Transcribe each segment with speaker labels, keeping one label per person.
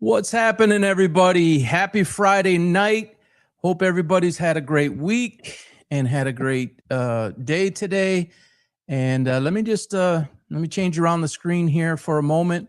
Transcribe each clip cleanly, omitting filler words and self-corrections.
Speaker 1: What's happening, everybody? Happy Friday night. Hope everybody's had a great week and had a great day today. And let me change around the screen here for a moment.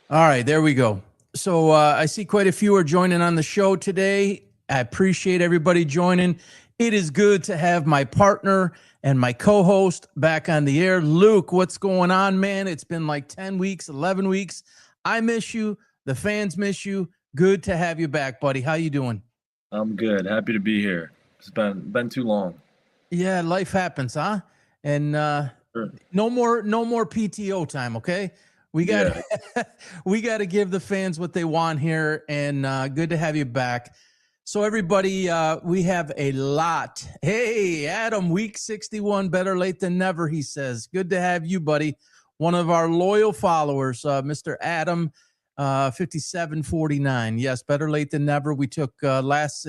Speaker 1: All right, there we go. So I see quite a few are joining on the show today. I appreciate everybody joining. It is good to have my partner and my co-host back on the air. Luke, what's going on, man? It's been like 10 weeks, 11 weeks. I miss you. The fans miss you. Good to have you back, buddy. How you doing?
Speaker 2: I'm good. Happy to be here. It's been too long.
Speaker 1: Yeah, life happens, huh? And
Speaker 2: Sure.
Speaker 1: no more PTO time, okay? We got we got to give the fans what they want here, and good to have you back. So everybody, we have a lot. Hey, Adam, week 61, better late than never, he says. Good to have you, buddy. One of our loyal followers, Mr. Adam, 5749. Yes, better late than never. We took last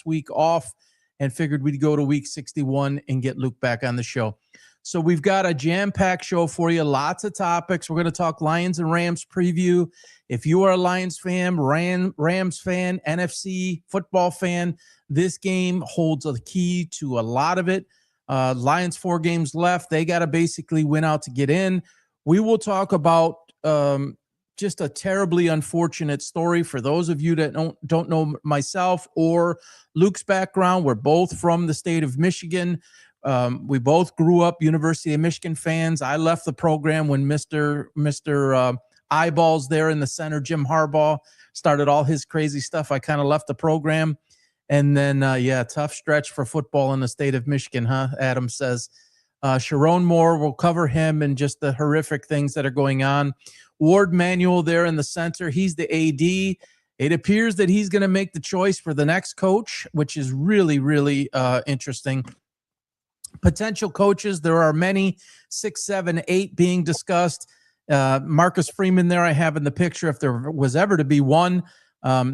Speaker 1: week off and figured we'd go to week 61 and get Luke back on the show. So we've got a jam-packed show for you, lots of topics. We're going to talk Lions and Rams preview. If you are a Lions fan, Rams fan, NFC football fan, this game holds a key to a lot of it. Lions 4 games left. They got to basically win out to get in. We will talk about just a terribly unfortunate story for those of you that don't know myself or Luke's background. We're both from the state of Michigan. We both grew up University of Michigan fans. I left the program when Mr. Eyeballs there in the center, Jim Harbaugh, started all his crazy stuff. I kind of left the program. And then, tough stretch for football in the state of Michigan, huh? Adam says. Sherrone Moore, will cover him and just the horrific things that are going on. Warde Manuel there in the center. He's the AD. It appears that he's going to make the choice for the next coach, which is really, really interesting. Potential coaches, there are many, 6, 7, 8 being discussed. Marcus Freeman there I have in the picture. If there was ever to be one,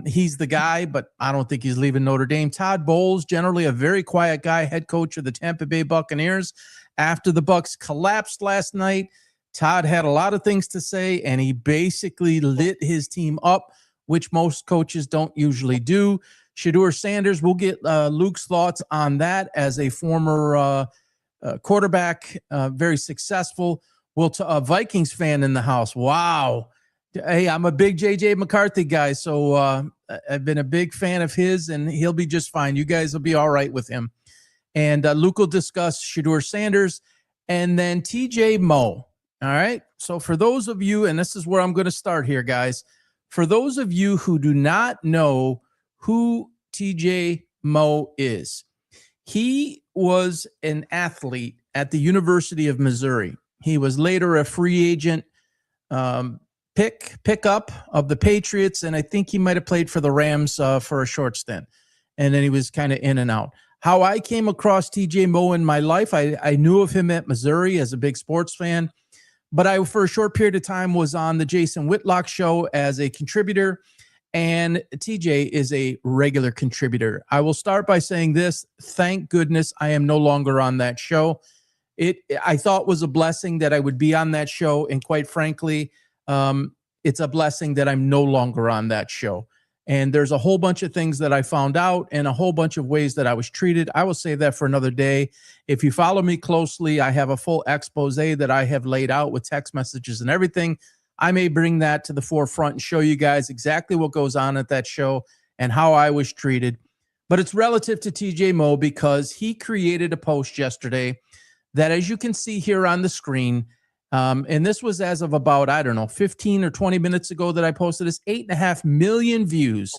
Speaker 1: he's the guy, but I don't think he's leaving Notre Dame. Todd Bowles, generally a very quiet guy, head coach of the Tampa Bay Buccaneers. After the Bucs collapsed last night, Todd had a lot of things to say, and he basically lit his team up, which most coaches don't usually do. Shedeur Sanders, we'll get Luke's thoughts on that as a former quarterback, very successful. A Vikings fan in the house. Wow. Hey, I'm a big J.J. McCarthy guy, so I've been a big fan of his, and he'll be just fine. You guys will be all right with him. And Luke will discuss Shedeur Sanders and then T.J. Moe. All right? So for those of you, and this is where I'm going to start here, guys. For those of you who do not know who T.J. Moe is, he was an athlete at the University of Missouri. He was later a free agent pickup of the Patriots, and I think he might have played for the Rams for a short stint. And then he was kind of in and out. How I came across T.J. Moe in my life, I knew of him at Missouri as a big sports fan, but I, for a short period of time, was on the Jason Whitlock show as a contributor, and TJ is a regular contributor. I will start by saying this. Thank goodness I am no longer on that show. I thought was a blessing that I would be on that show, and quite frankly, it's a blessing that I'm no longer on that show. And there's a whole bunch of things that I found out and a whole bunch of ways that I was treated. I will save that for another day. If you follow me closely, I have a full expose that I have laid out with text messages and everything. I may bring that to the forefront and show you guys exactly what goes on at that show and how I was treated. But it's relative to TJ Moe because he created a post yesterday that, as you can see here on the screen, and this was as of about, 15 or 20 minutes ago that I posted this, 8.5 million views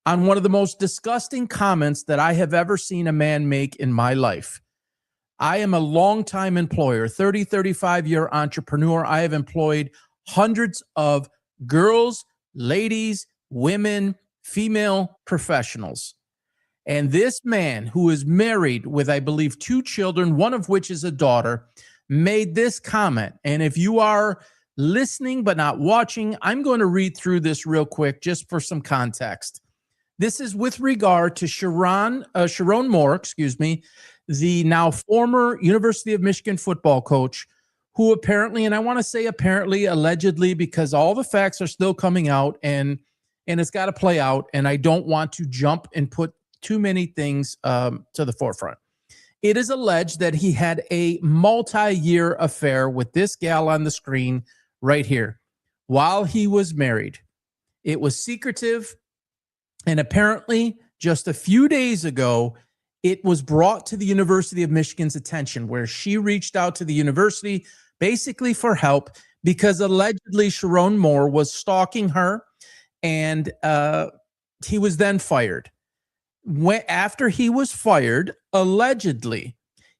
Speaker 1: on one of the most disgusting comments that I have ever seen a man make in my life. I am a longtime employer, 35-year entrepreneur. I have employed hundreds of girls, ladies, women, female professionals. And this man, who is married with, I believe, 2 children, one of which is a daughter, made this comment. And if you are listening but not watching, I'm going to read through this real quick just for some context. This is with regard to Sherrone Moore, the now former University of Michigan football coach, who apparently, and I want to say apparently, allegedly, because all the facts are still coming out and it's got to play out, and I don't want to jump and put too many things to the forefront. It is alleged that he had a multi-year affair with this gal on the screen right here while he was married. It was secretive, and apparently just a few days ago, it was brought to the University of Michigan's attention, where she reached out to the university basically for help because allegedly Sherrone Moore was stalking her, and he was then fired. After he was fired, allegedly,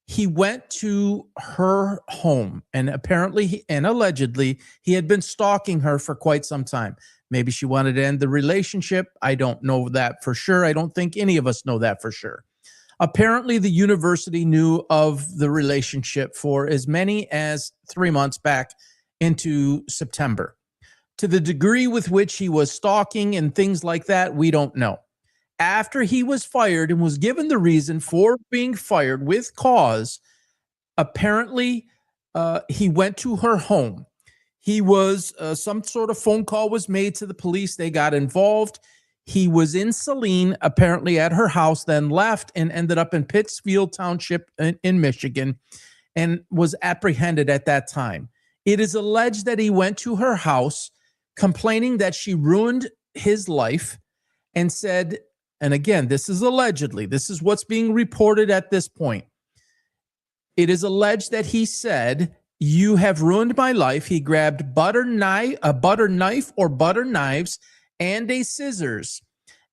Speaker 1: he went to her home, and apparently and allegedly he had been stalking her for quite some time. Maybe she wanted to end the relationship. I don't know that for sure. I don't think any of us know that for sure. Apparently, the university knew of the relationship for as many as 3 months back into September. To the degree with which he was stalking and things like that, we don't know. After he was fired and was given the reason for being fired with cause, apparently he went to her home. He was, some sort of phone call was made to the police. They got involved. He was in Saline, apparently at her house, then left and ended up in Pittsfield Township in Michigan and was apprehended at that time. It is alleged that he went to her house complaining that she ruined his life and said, and again, this is allegedly, this is what's being reported at this point. It is alleged that he said, "You have ruined my life." He grabbed a butter knife or butter knives and a scissors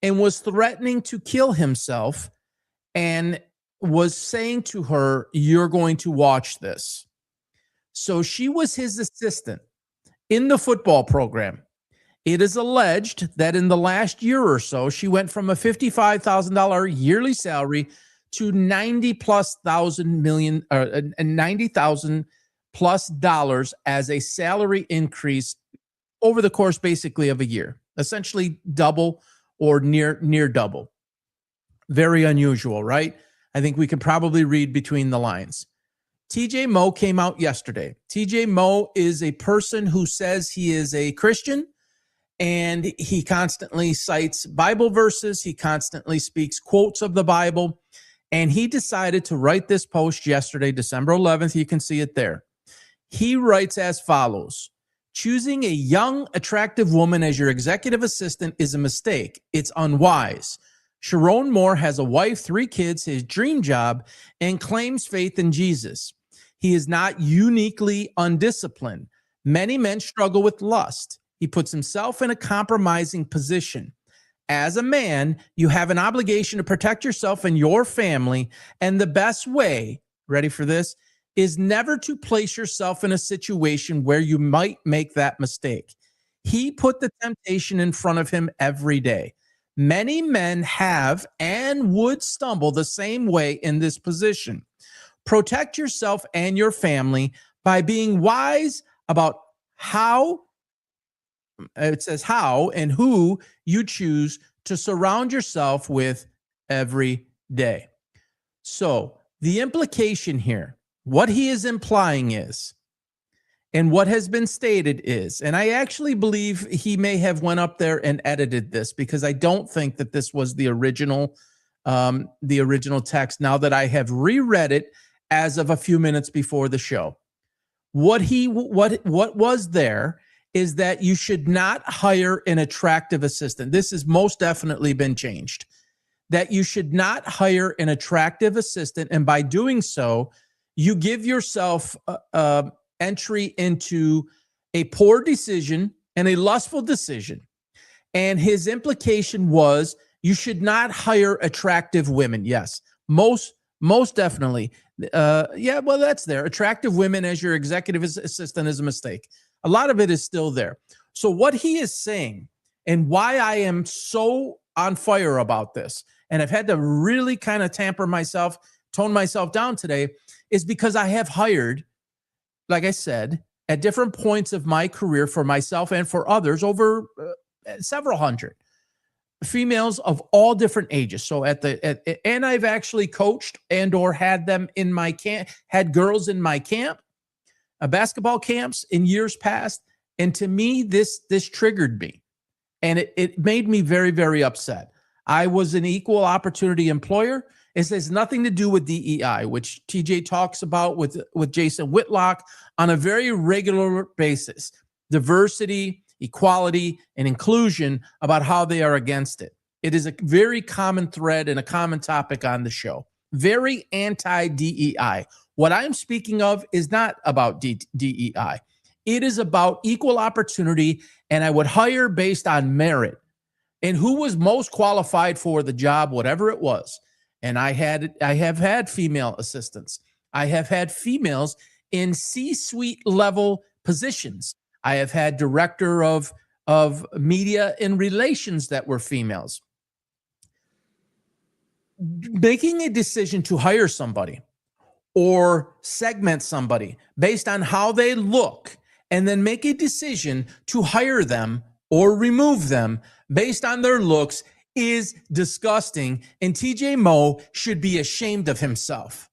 Speaker 1: and was threatening to kill himself and was saying to her, "You're going to watch this." So she was his assistant in the football program. It is alleged that in the last year or so, she went from a $55,000 yearly salary to $90,000 plus dollars as a salary increase over the course basically of a year, essentially double or near double. Very unusual, right? I think we can probably read between the lines. TJ Moe came out yesterday. TJ Moe is a person who says he is a Christian, and he constantly cites Bible verses. He constantly speaks quotes of the Bible, and he decided to write this post yesterday, December 11th. You can see it there. He writes as follows: "Choosing a young, attractive woman as your executive assistant is a mistake. It's unwise. Sherrone Moore has a wife, 3 kids, his dream job, and claims faith in Jesus. He is not uniquely undisciplined. Many men struggle with lust. He puts himself in a compromising position. As a man, you have an obligation to protect yourself and your family, and the best way," ready for this, "is never to place yourself in a situation where you might make that mistake. He put the temptation in front of him every day. Many men have and would stumble the same way in this position. Protect yourself and your family by being wise about how," it says how and who you choose to surround yourself with every day. So the implication here, what he is implying is, and what has been stated is, and I actually believe he may have went up there and edited this because I don't think that this was the original text. Now that I have reread it as of a few minutes before the show, what was there is that you should not hire an attractive assistant. This has most definitely been changed. That you should not hire an attractive assistant, and by doing so, you give yourself entry into a poor decision and a lustful decision. And his implication was you should not hire attractive women. Yes, most definitely. Yeah, well, that's there. Attractive women as your executive assistant is a mistake. A lot of it is still there. So what he is saying, and why I am so on fire about this, and I've had to really kind of tone myself down today, is because I have hired, like I said, at different points of my career for myself and for others, over several hundred. females of all different ages. So and I've actually coached and or had them in my camp, had girls in my camp, basketball camps in years past. And to me, this triggered me. And it made me very, very upset. I was an equal opportunity employer. It has nothing to do with DEI, which TJ talks about with Jason Whitlock on a very regular basis. Diversity, equality, and inclusion, about how they are against it. It is a very common thread and a common topic on the show. Very anti-DEI. What I'm speaking of is not about DEI. It is about equal opportunity, and I would hire based on merit and who was most qualified for the job, whatever it was. And I have had female assistants. I have had females in C-suite level positions. I have had director of media and relations that were females. Making a decision to hire somebody or segment somebody based on how they look, and then make a decision to hire them or remove them based on their looks, is disgusting. And TJ Moe should be ashamed of himself.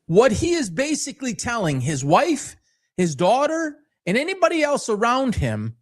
Speaker 1: What he is basically telling his wife, his daughter, and anybody else around him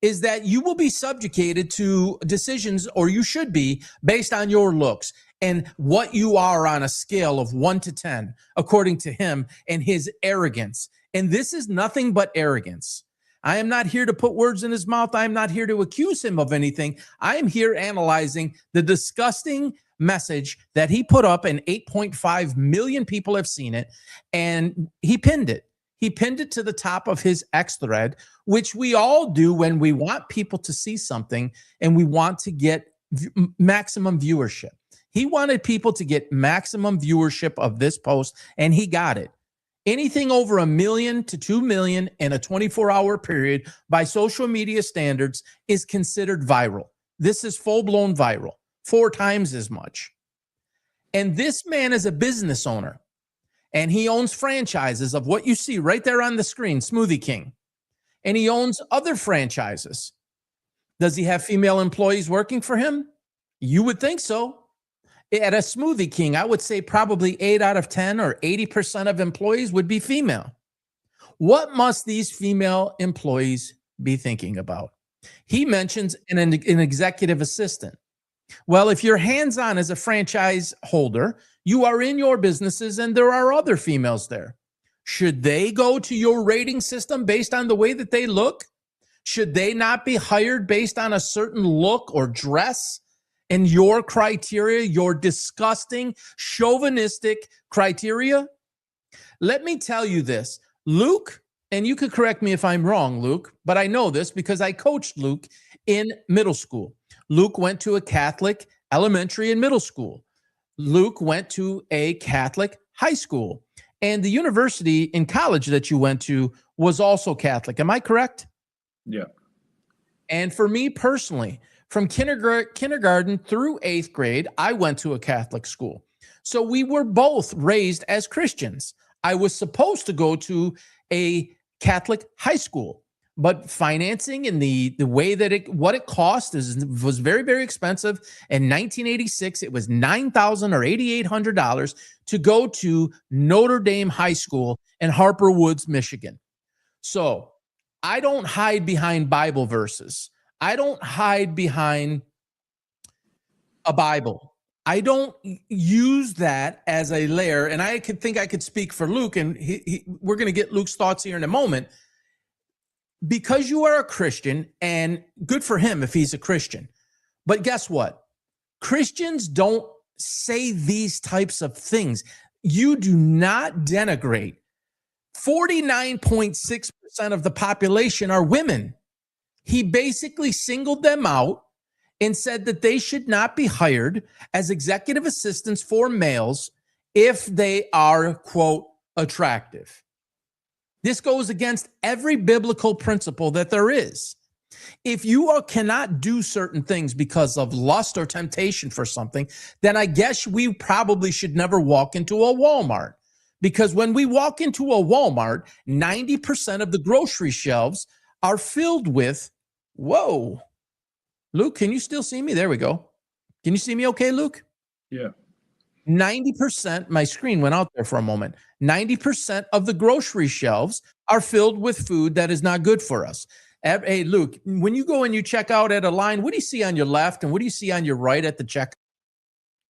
Speaker 1: is that you will be subjugated to decisions, or you should be, based on your looks and what you are on a scale of 1 to 10, according to him and his arrogance. And this is nothing but arrogance. I am not here to put words in his mouth. I am not here to accuse him of anything. I am here analyzing the disgusting message that he put up, and 8.5 million people have seen it, and he pinned it. He pinned it to the top of his X thread, which we all do when we want people to see something and we want to get maximum viewership. He wanted people to get maximum viewership of this post, and he got it. Anything over 1 million to 2 million in a 24-hour period by social media standards is considered viral. This is full-blown viral, 4 times as much. And this man is a business owner, and he owns franchises of what you see right there on the screen, Smoothie King. And he owns other franchises. Does he have female employees working for him? You would think so. At a Smoothie King, I would say probably 8 out of 10 or 80% of employees would be female. What must these female employees be thinking about? He mentions an executive assistant. Well, if you're hands-on as a franchise holder, you are in your businesses and there are other females there. Should they go to your rating system based on the way that they look? Should they not be hired based on a certain look or dress? And your criteria, your disgusting, chauvinistic criteria? Let me tell you this. Luke, and you could correct me if I'm wrong, Luke, but I know this because I coached Luke in middle school. Luke went to a Catholic elementary and middle school. Luke went to a Catholic high school. And the university in college that you went to was also Catholic. Am I correct?
Speaker 2: Yeah.
Speaker 1: And for me personally, from kindergarten through 8th grade, I went to a Catholic school. So we were both raised as Christians. I was supposed to go to a Catholic high school, but financing and the way that what it cost was very, very expensive. In 1986, it was $9,000 or $8,800 to go to Notre Dame High School in Harper Woods, Michigan. So I don't hide behind Bible verses. I don't hide behind a Bible. I don't use that as a layer. And I think I could speak for Luke, and we're going to get Luke's thoughts here in a moment. Because you are a Christian, and good for him if he's a Christian. But guess what? Christians don't say these types of things. You do not denigrate. 49.6% of the population are women. He basically singled them out and said that they should not be hired as executive assistants for males if they are, quote, attractive. This goes against every biblical principle that there is. If you cannot do certain things because of lust or temptation for something, then I guess we probably should never walk into a Walmart. Because when we walk into a Walmart, 90% of the grocery shelves are filled with, whoa, Luke, can you still see me? There we go. Can you see me okay, Luke?
Speaker 2: Yeah.
Speaker 1: 90%, my screen went out there for a moment. 90% of the grocery shelves are filled with food that is not good for us. Hey, Luke, when you go and you check out at a line, what do you see on your left and what do you see on your right at the check?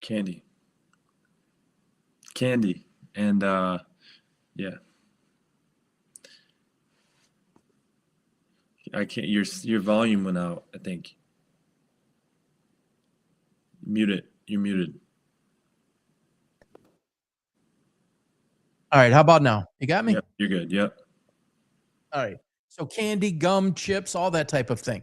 Speaker 2: Candy. And yeah. I can't. Your volume went out, I think. Mute it. You're muted.
Speaker 1: All right, how about now? You got me?
Speaker 2: Yep, you're good. Yep.
Speaker 1: All right. So candy, gum, chips, all that type of thing.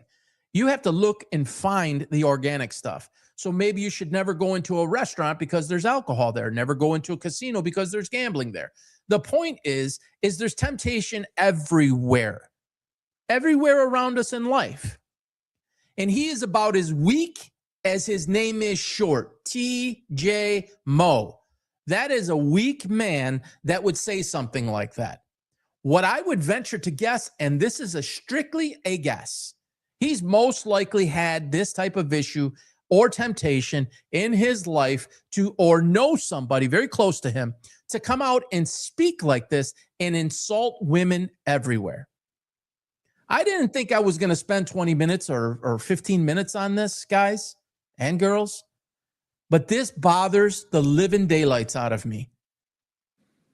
Speaker 1: You have to look and find the organic stuff. So maybe you should never go into a restaurant because there's alcohol there. Never go into a casino because there's gambling there. The point is there's temptation everywhere around us in life. And he is about as weak as his name is short, T.J. Moe. That is a weak man that would say something like that. What I would venture to guess, and this is strictly a guess, he's most likely had this type of issue or temptation in his life or know somebody very close to him to come out and speak like this and insult women everywhere. I didn't think I was going to spend 20 minutes or 15 minutes on this, guys and girls, but this bothers the living daylights out of me.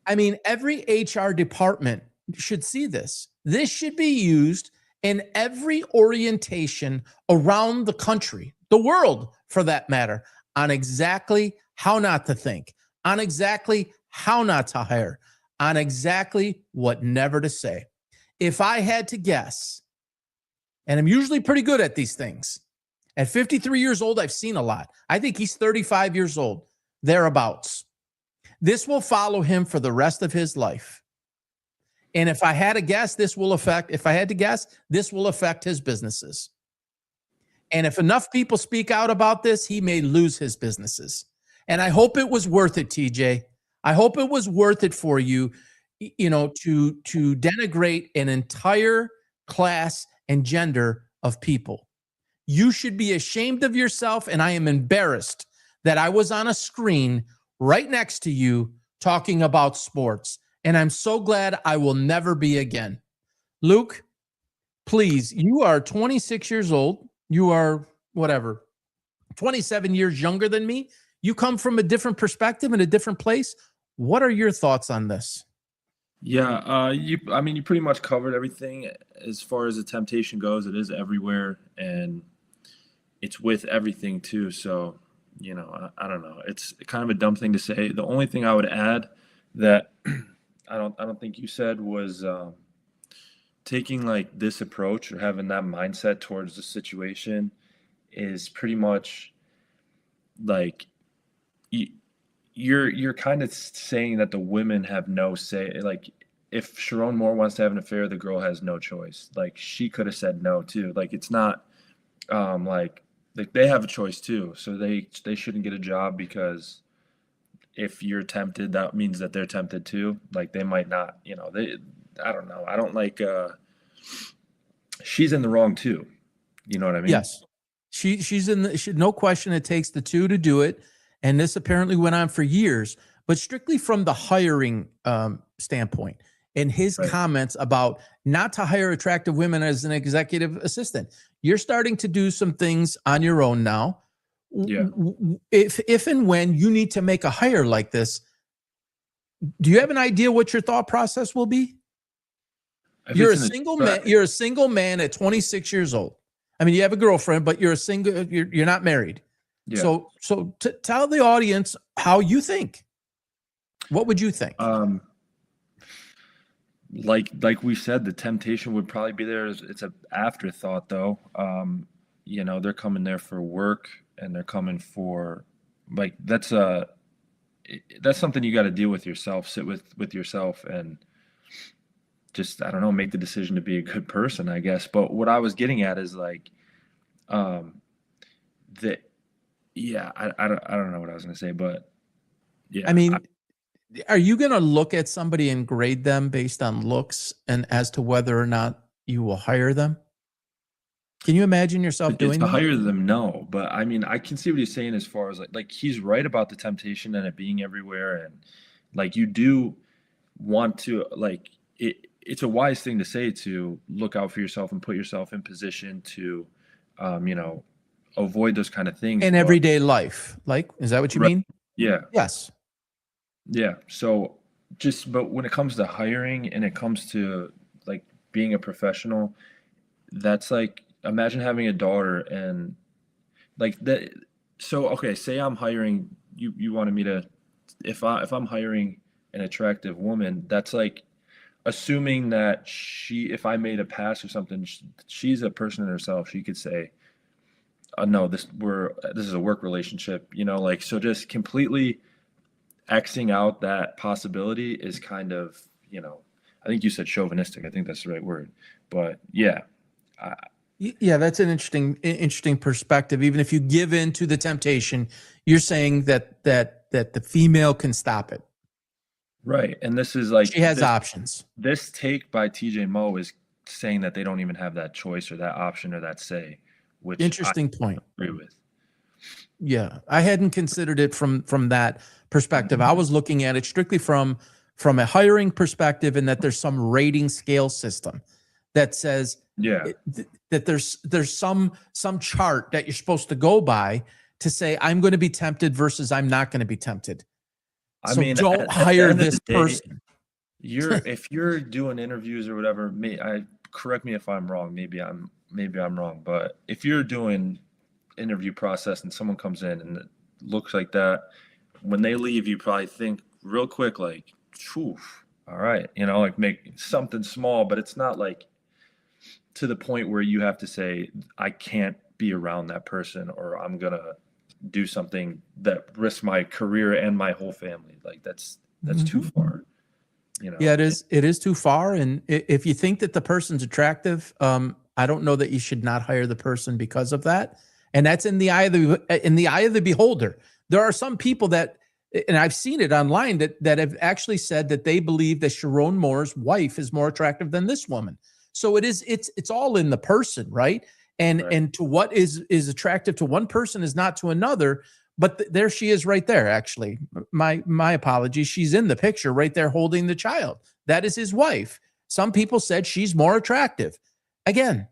Speaker 1: I mean, every HR department should see this. This should be used in every orientation around the country, the world for that matter, on exactly how not to think, on exactly how not to hire, on exactly what never to say. If I had to guess, and I'm usually pretty good at these things, at 53 years old, I've seen a lot. I think he's 35 years old, thereabouts. This will follow him for the rest of his life. And if I had to guess, this will affect his businesses. And if enough people speak out about this, he may lose his businesses. And I hope it was worth it, TJ. I hope it was worth it for you, to denigrate an entire class and gender of people. You should be ashamed of yourself, and I am embarrassed that I was on a screen right next to you talking about sports. And I'm so glad I will never be again. Luke, please, you are 26 years old. You are, 27 years younger than me. You come from a different perspective and a different place. What are your thoughts on this?
Speaker 2: Yeah, you pretty much covered everything as far as the temptation goes. It is everywhere, and it's with everything too. So, I don't know. It's kind of a dumb thing to say. The only thing I would add that I don't think you said was taking like this approach or having that mindset towards the situation is pretty much like you're kind of saying that the women have no say. Like if Sherrone Moore wants to have an affair, the girl has no choice. Like she could have said no too. Like it's not like they have a choice too. So they shouldn't get a job because if you're tempted, that means that they're tempted too. Like they might not, I don't know. I don't like she's in the wrong too. You know what I mean?
Speaker 1: Yes. She's no question it takes the two to do it. And this apparently went on for years, but strictly from the hiring standpoint and his comments about not to hire attractive women as an executive assistant. You're starting to do some things on your own now.
Speaker 2: Yeah.
Speaker 1: If and when you need to make a hire like this, do you have an idea what your thought process will be? You're a single man at 26 years old. I mean, you have a girlfriend, but you're not married. Yeah. So tell the audience how you think. What would you think?
Speaker 2: Like we said, the temptation would probably be there. It's an afterthought though. They're coming there for work and they're coming for that's something you got to deal with yourself, sit with yourself and just, I don't know, make the decision to be a good person, I guess. But what I was getting at is I don't know what I was going to say, but yeah.
Speaker 1: I mean, are you going to look at somebody and grade them based on looks and as to whether or not you will hire them? Can you imagine yourself doing
Speaker 2: To
Speaker 1: that?
Speaker 2: hire them, no. But I mean, I can see what he's saying as far as like he's right about the temptation and it being everywhere, and like you do want to like it's a wise thing to say to look out for yourself and put yourself in position to you know, avoid those kind of things.
Speaker 1: In
Speaker 2: But
Speaker 1: everyday life. Like, is that what you
Speaker 2: right,
Speaker 1: mean?
Speaker 2: yeah,
Speaker 1: Yes.
Speaker 2: yeah. So just but when it comes to hiring and it comes to like being a professional, that's like imagine having a daughter and like that. So okay, say I'm hiring you. You wanted me to if I'm hiring an attractive woman, that's like assuming that if I made a pass or something, she's a person in herself. She could say, no, this is a work relationship, you know, like, so just completely Xing out that possibility is kind of, you know, I think you said chauvinistic. I think that's the right word, but yeah.
Speaker 1: Yeah, that's an interesting perspective. Even if you give in to the temptation, you're saying that the female can stop it.
Speaker 2: Right. And this is like,
Speaker 1: She has options.
Speaker 2: This take by TJ Moe is saying that they don't even have that choice or that option or that say, which
Speaker 1: Interesting point.
Speaker 2: agree with.
Speaker 1: Yeah, I hadn't considered it from that perspective. I was looking at it strictly from a hiring perspective, and that there's some rating scale system that says that there's some chart that you're supposed to go by to say I'm going to be tempted versus I'm not going to be tempted.
Speaker 2: I
Speaker 1: So
Speaker 2: mean,
Speaker 1: don't hire this person.
Speaker 2: If you're doing interviews or whatever, correct me if I'm wrong. Maybe I'm wrong, but if you're doing interview process and someone comes in and it looks like that, when they leave, you probably think real quick, like, phew, all right, you know, like make something small, but it's not like to the point where you have to say, I can't be around that person or I'm going to do something that risks my career and my whole family. Like that's too far, you know?
Speaker 1: Yeah, it is too far. And if you think that the person's attractive, I don't know that you should not hire the person because of that. And that's in the eye of the beholder. There are some people that, and I've seen it online, that have actually said that they believe that Sherrone Moore's wife is more attractive than this woman. So it's all in the person, right? And to what is attractive to one person is not to another. But there she is right there, actually. My apologies. She's in the picture right there holding the child. That is his wife. Some people said she's more attractive. Again,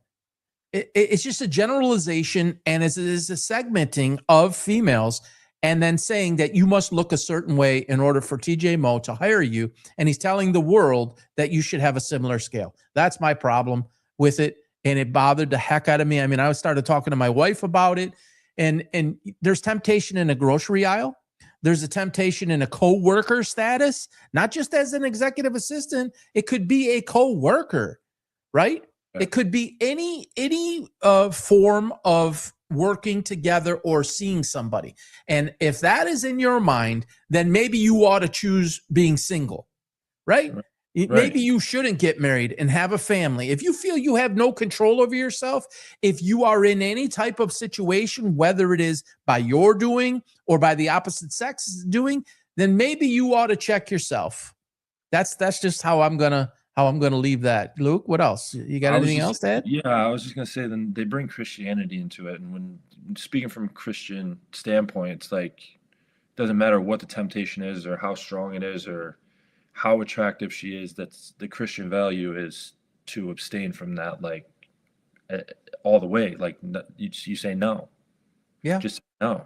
Speaker 1: it's just a generalization, and it is a segmenting of females, and then saying that you must look a certain way in order for TJ Moe to hire you. And he's telling the world that you should have a similar scale. That's my problem with it. And it bothered the heck out of me. I mean, I started talking to my wife about it. And there's temptation in a grocery aisle. There's a temptation in a co-worker status, not just as an executive assistant. It could be a co-worker, right? It could be any form of working together or seeing somebody. And if that is in your mind, then maybe you ought to choose being single, right? Maybe you shouldn't get married and have a family. If you feel you have no control over yourself, if you are in any type of situation, whether it is by your doing or by the opposite sex doing, then maybe you ought to check yourself. That's just how I'm gonna leave that. Luke, what else? You got anything else to add?
Speaker 2: Yeah, I was just gonna say, then they bring Christianity into it, and when speaking from a Christian standpoint, it's like it doesn't matter what the temptation is or how strong it is or how attractive she is. That's the Christian value is to abstain from that, like all the way. Like you say no.
Speaker 1: Yeah,
Speaker 2: just no.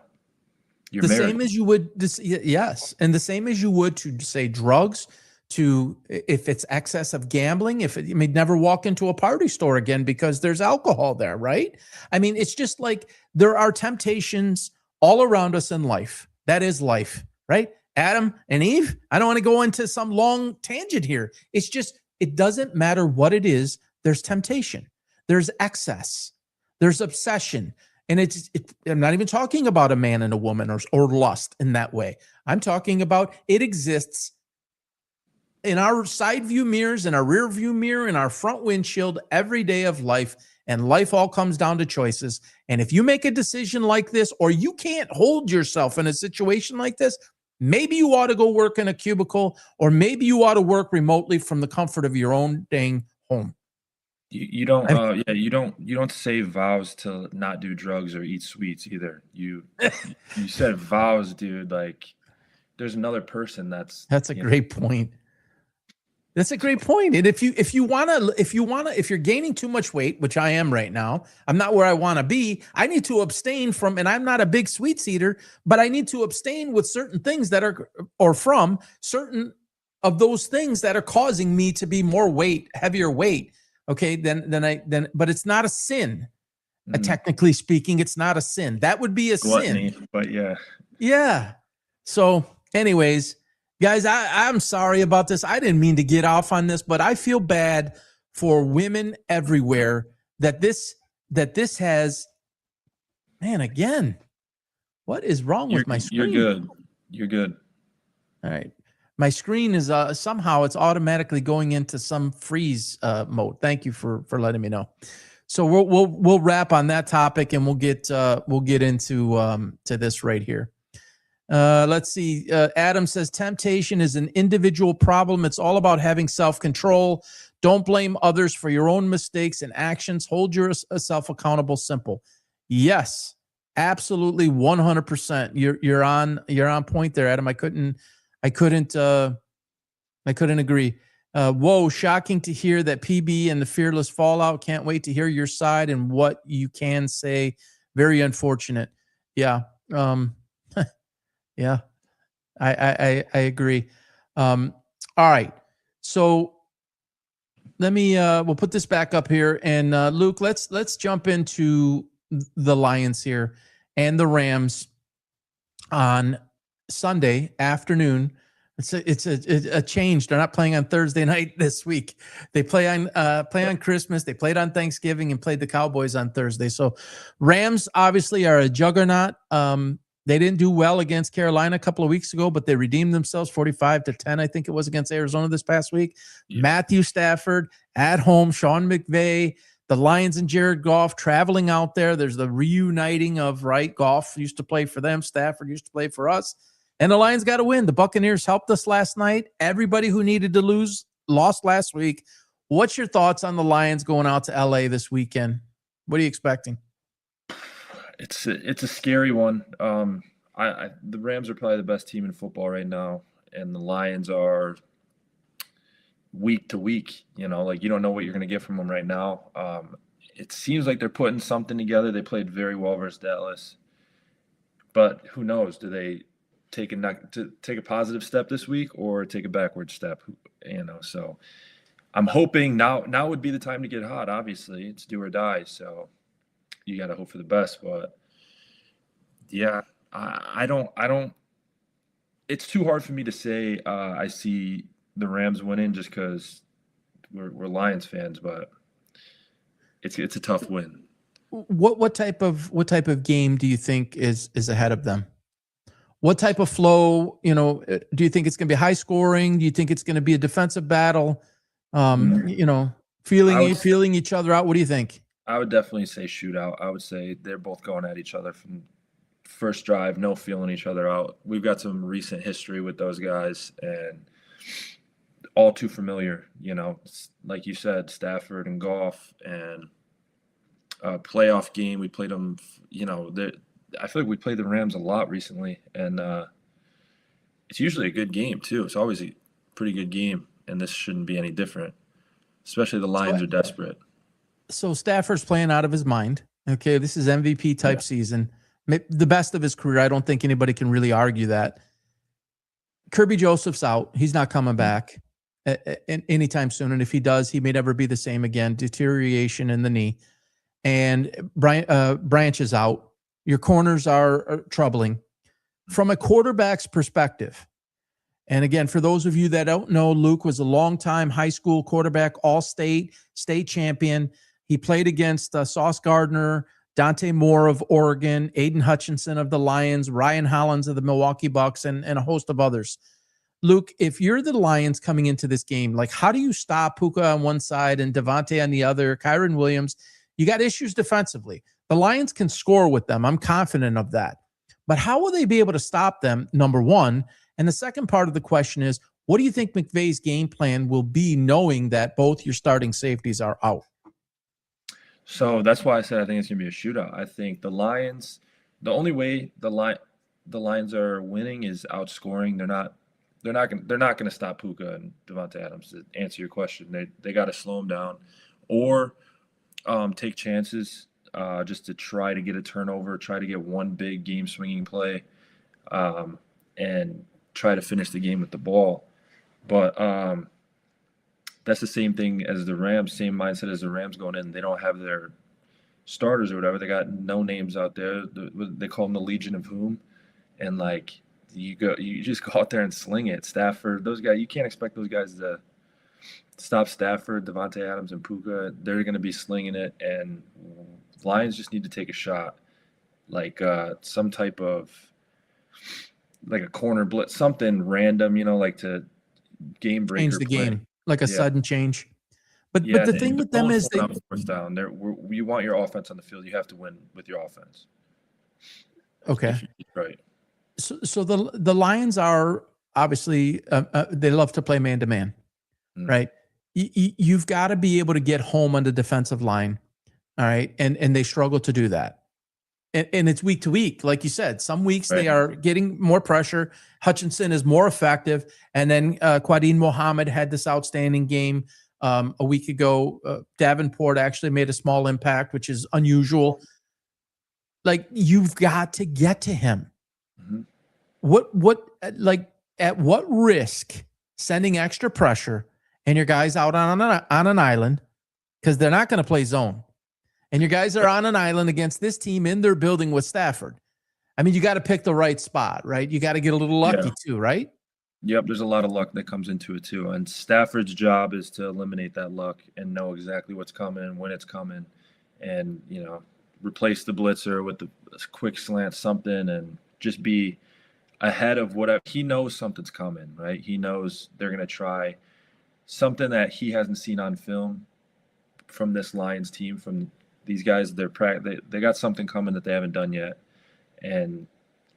Speaker 2: You're
Speaker 1: the
Speaker 2: married.
Speaker 1: same as you would. Yes, and the same as you would to say drugs. To if it's excess of gambling, you may never walk into a party store again because there's alcohol there, right? I mean, it's just like there are temptations all around us in life. That is life, right? Adam and Eve. I don't want to go into some long tangent here. It's just, it doesn't matter what it is. There's temptation. There's excess. There's obsession. And I'm not even talking about a man and a woman or lust in that way. I'm talking about it exists in our side view mirrors, in our rear view mirror, in our front windshield every day of life. And life all comes down to choices. And if you make a decision like this, or you can't hold yourself in a situation like this, maybe you ought to go work in a cubicle, or maybe you ought to work remotely from the comfort of your own dang home.
Speaker 2: You don't
Speaker 1: I mean,
Speaker 2: you don't say vows to not do drugs or eat sweets either. You said vows, dude. Like there's another person that's
Speaker 1: that's a great point. That's a great point. And if you're gaining too much weight, which I am right now, I'm not where I want to be. I need to abstain from, and I'm not a big sweets eater, but I need to abstain with certain things that are, or from certain of those things that are causing me to be more weight, heavier weight. Okay. But it's not a sin. Technically speaking, it's not a sin. That would be a
Speaker 2: gluttony,
Speaker 1: sin.
Speaker 2: but yeah.
Speaker 1: Yeah. So, anyways, guys, I'm sorry about this. I didn't mean to get off on this, but I feel bad for women everywhere that this has. Man, again, what is wrong with my screen?
Speaker 2: You're good.
Speaker 1: All right. My screen is somehow it's automatically going into some freeze mode. Thank you for letting me know. So we'll wrap on that topic and we'll get into to this right here. Let's see. Adam says temptation is an individual problem. It's all about having self-control. Don't blame others for your own mistakes and actions. Hold yourself accountable. Simple. Yes, absolutely, 100%. You're on point there, Adam. I couldn't agree. Whoa, shocking to hear that PB and the Fearless Fallout. Can't wait to hear your side and what you can say. Very unfortunate. Yeah. Yeah, I agree. All right. So let me we'll put this back up here. And Luke, let's jump into the Lions here and the Rams on Sunday afternoon. It's a change. They're not playing on Thursday night this week. They play on Christmas. They played on Thanksgiving and played the Cowboys on Thursday. So Rams obviously are a juggernaut. They didn't do well against Carolina a couple of weeks ago, but they redeemed themselves 45-10. I think it was against Arizona this past week. Yeah. Matthew Stafford at home, Sean McVay, the Lions and Jared Goff traveling out there. There's the reuniting of, right? Goff used to play for them. Stafford used to play for us. And the Lions got to win. The Buccaneers helped us last night. Everybody who needed to lose lost last week. What's your thoughts on the Lions going out to LA this weekend? What are you expecting?
Speaker 2: It's a scary one. The Rams are probably the best team in football right now, and the Lions are week to week. You know, like you don't know what you're going to get from them right now. It seems like they're putting something together. They played very well versus Dallas, but who knows? Do they take a positive step this week or take a backward step? You know, so I'm hoping now would be the time to get hot. Obviously, it's do or die. So. You got to hope for the best, but yeah, I don't. It's too hard for me to say I see the Rams winning just because we're Lions fans, but it's a tough win.
Speaker 1: What type of game do you think is ahead of them? What type of flow? You know, do you think it's going to be high scoring? Do you think it's going to be a defensive battle? You know, feeling each other out. What do you think?
Speaker 2: I would definitely say shootout. I would say they're both going at each other from first drive, no feeling each other out. We've got some recent history with those guys and all too familiar, you know, like you said, Stafford and Goff and playoff game. We played them, you know, I feel like we played the Rams a lot recently and it's usually a good game too. It's always a pretty good game and this shouldn't be any different, especially the Lions are desperate.
Speaker 1: So Stafford's playing out of his mind. Okay, this is MVP type season, the best of his career. I don't think anybody can really argue that. Kirby Joseph's out; he's not coming back anytime soon. And if he does, he may never be the same again. Deterioration in the knee, and Branch is out. Your corners are troubling from a quarterback's perspective. And again, for those of you that don't know, Luke was a longtime high school quarterback, all-state, state champion. He played against Sauce Gardner, Dante Moore of Oregon, Aiden Hutchinson of the Lions, Ryan Hollins of the Milwaukee Bucks, and a host of others. Luke, if you're the Lions coming into this game, like how do you stop Puka on one side and Devontae on the other, Kyron Williams? You got issues defensively. The Lions can score with them. I'm confident of that. But how will they be able to stop them, number one? And the second part of the question is, what do you think McVay's game plan will be knowing that both your starting safeties are out?
Speaker 2: So that's why I said I think it's gonna be a shootout. I think the Lions, the only way the Lions are winning is outscoring. They're not gonna stop Puka and Devontae Adams. To answer your question, they got to slow them down, or take chances just to try to get a turnover, try to get one big game swinging play, and try to finish the game with the ball. But that's the same thing as the Rams, same mindset as the Rams going in. They don't have their starters or whatever. They got no names out there. They call them the Legion of Whom, and like you just go out there and sling it. Stafford, those guys, you can't expect those guys to stop Stafford, Devontae Adams, and Puka. They're going to be slinging it, and Lions just need to take a shot, like some type of like a corner blitz, something random, like to game breaker
Speaker 1: Change the
Speaker 2: play.
Speaker 1: game, like a sudden change. But
Speaker 2: Yeah,
Speaker 1: the thing with them is they
Speaker 2: first down. You want your offense on the field. You have to win with your offense.
Speaker 1: okay.
Speaker 2: Right.
Speaker 1: So the Lions are obviously they love to play man to man, right? You've got to be able to get home on the defensive line, all right, and they struggle to do that. And it's week to week, like you said. Some weeks they are getting more pressure. Hutchinson is more effective, and then Quadin Mohammed had this outstanding game a week ago. Davenport actually made a small impact, which is unusual. Like, you've got to get to him.
Speaker 2: Mm-hmm.
Speaker 1: Like, at what risk sending extra pressure and your guys out on an island, because they're not going to play zone, and your guys are on an island against this team in their building with Stafford? I mean, you got to pick the right spot, right? You got to get a little lucky too, right?
Speaker 2: Yep, there's a lot of luck that comes into it too. And Stafford's job is to eliminate that luck and know exactly what's coming and when it's coming, and replace the blitzer with the quick slant, something, and just be ahead of whatever. He knows something's coming, right? He knows they're going to try something that he hasn't seen on film from this Lions team, from these guys. They got something coming that they haven't done yet, and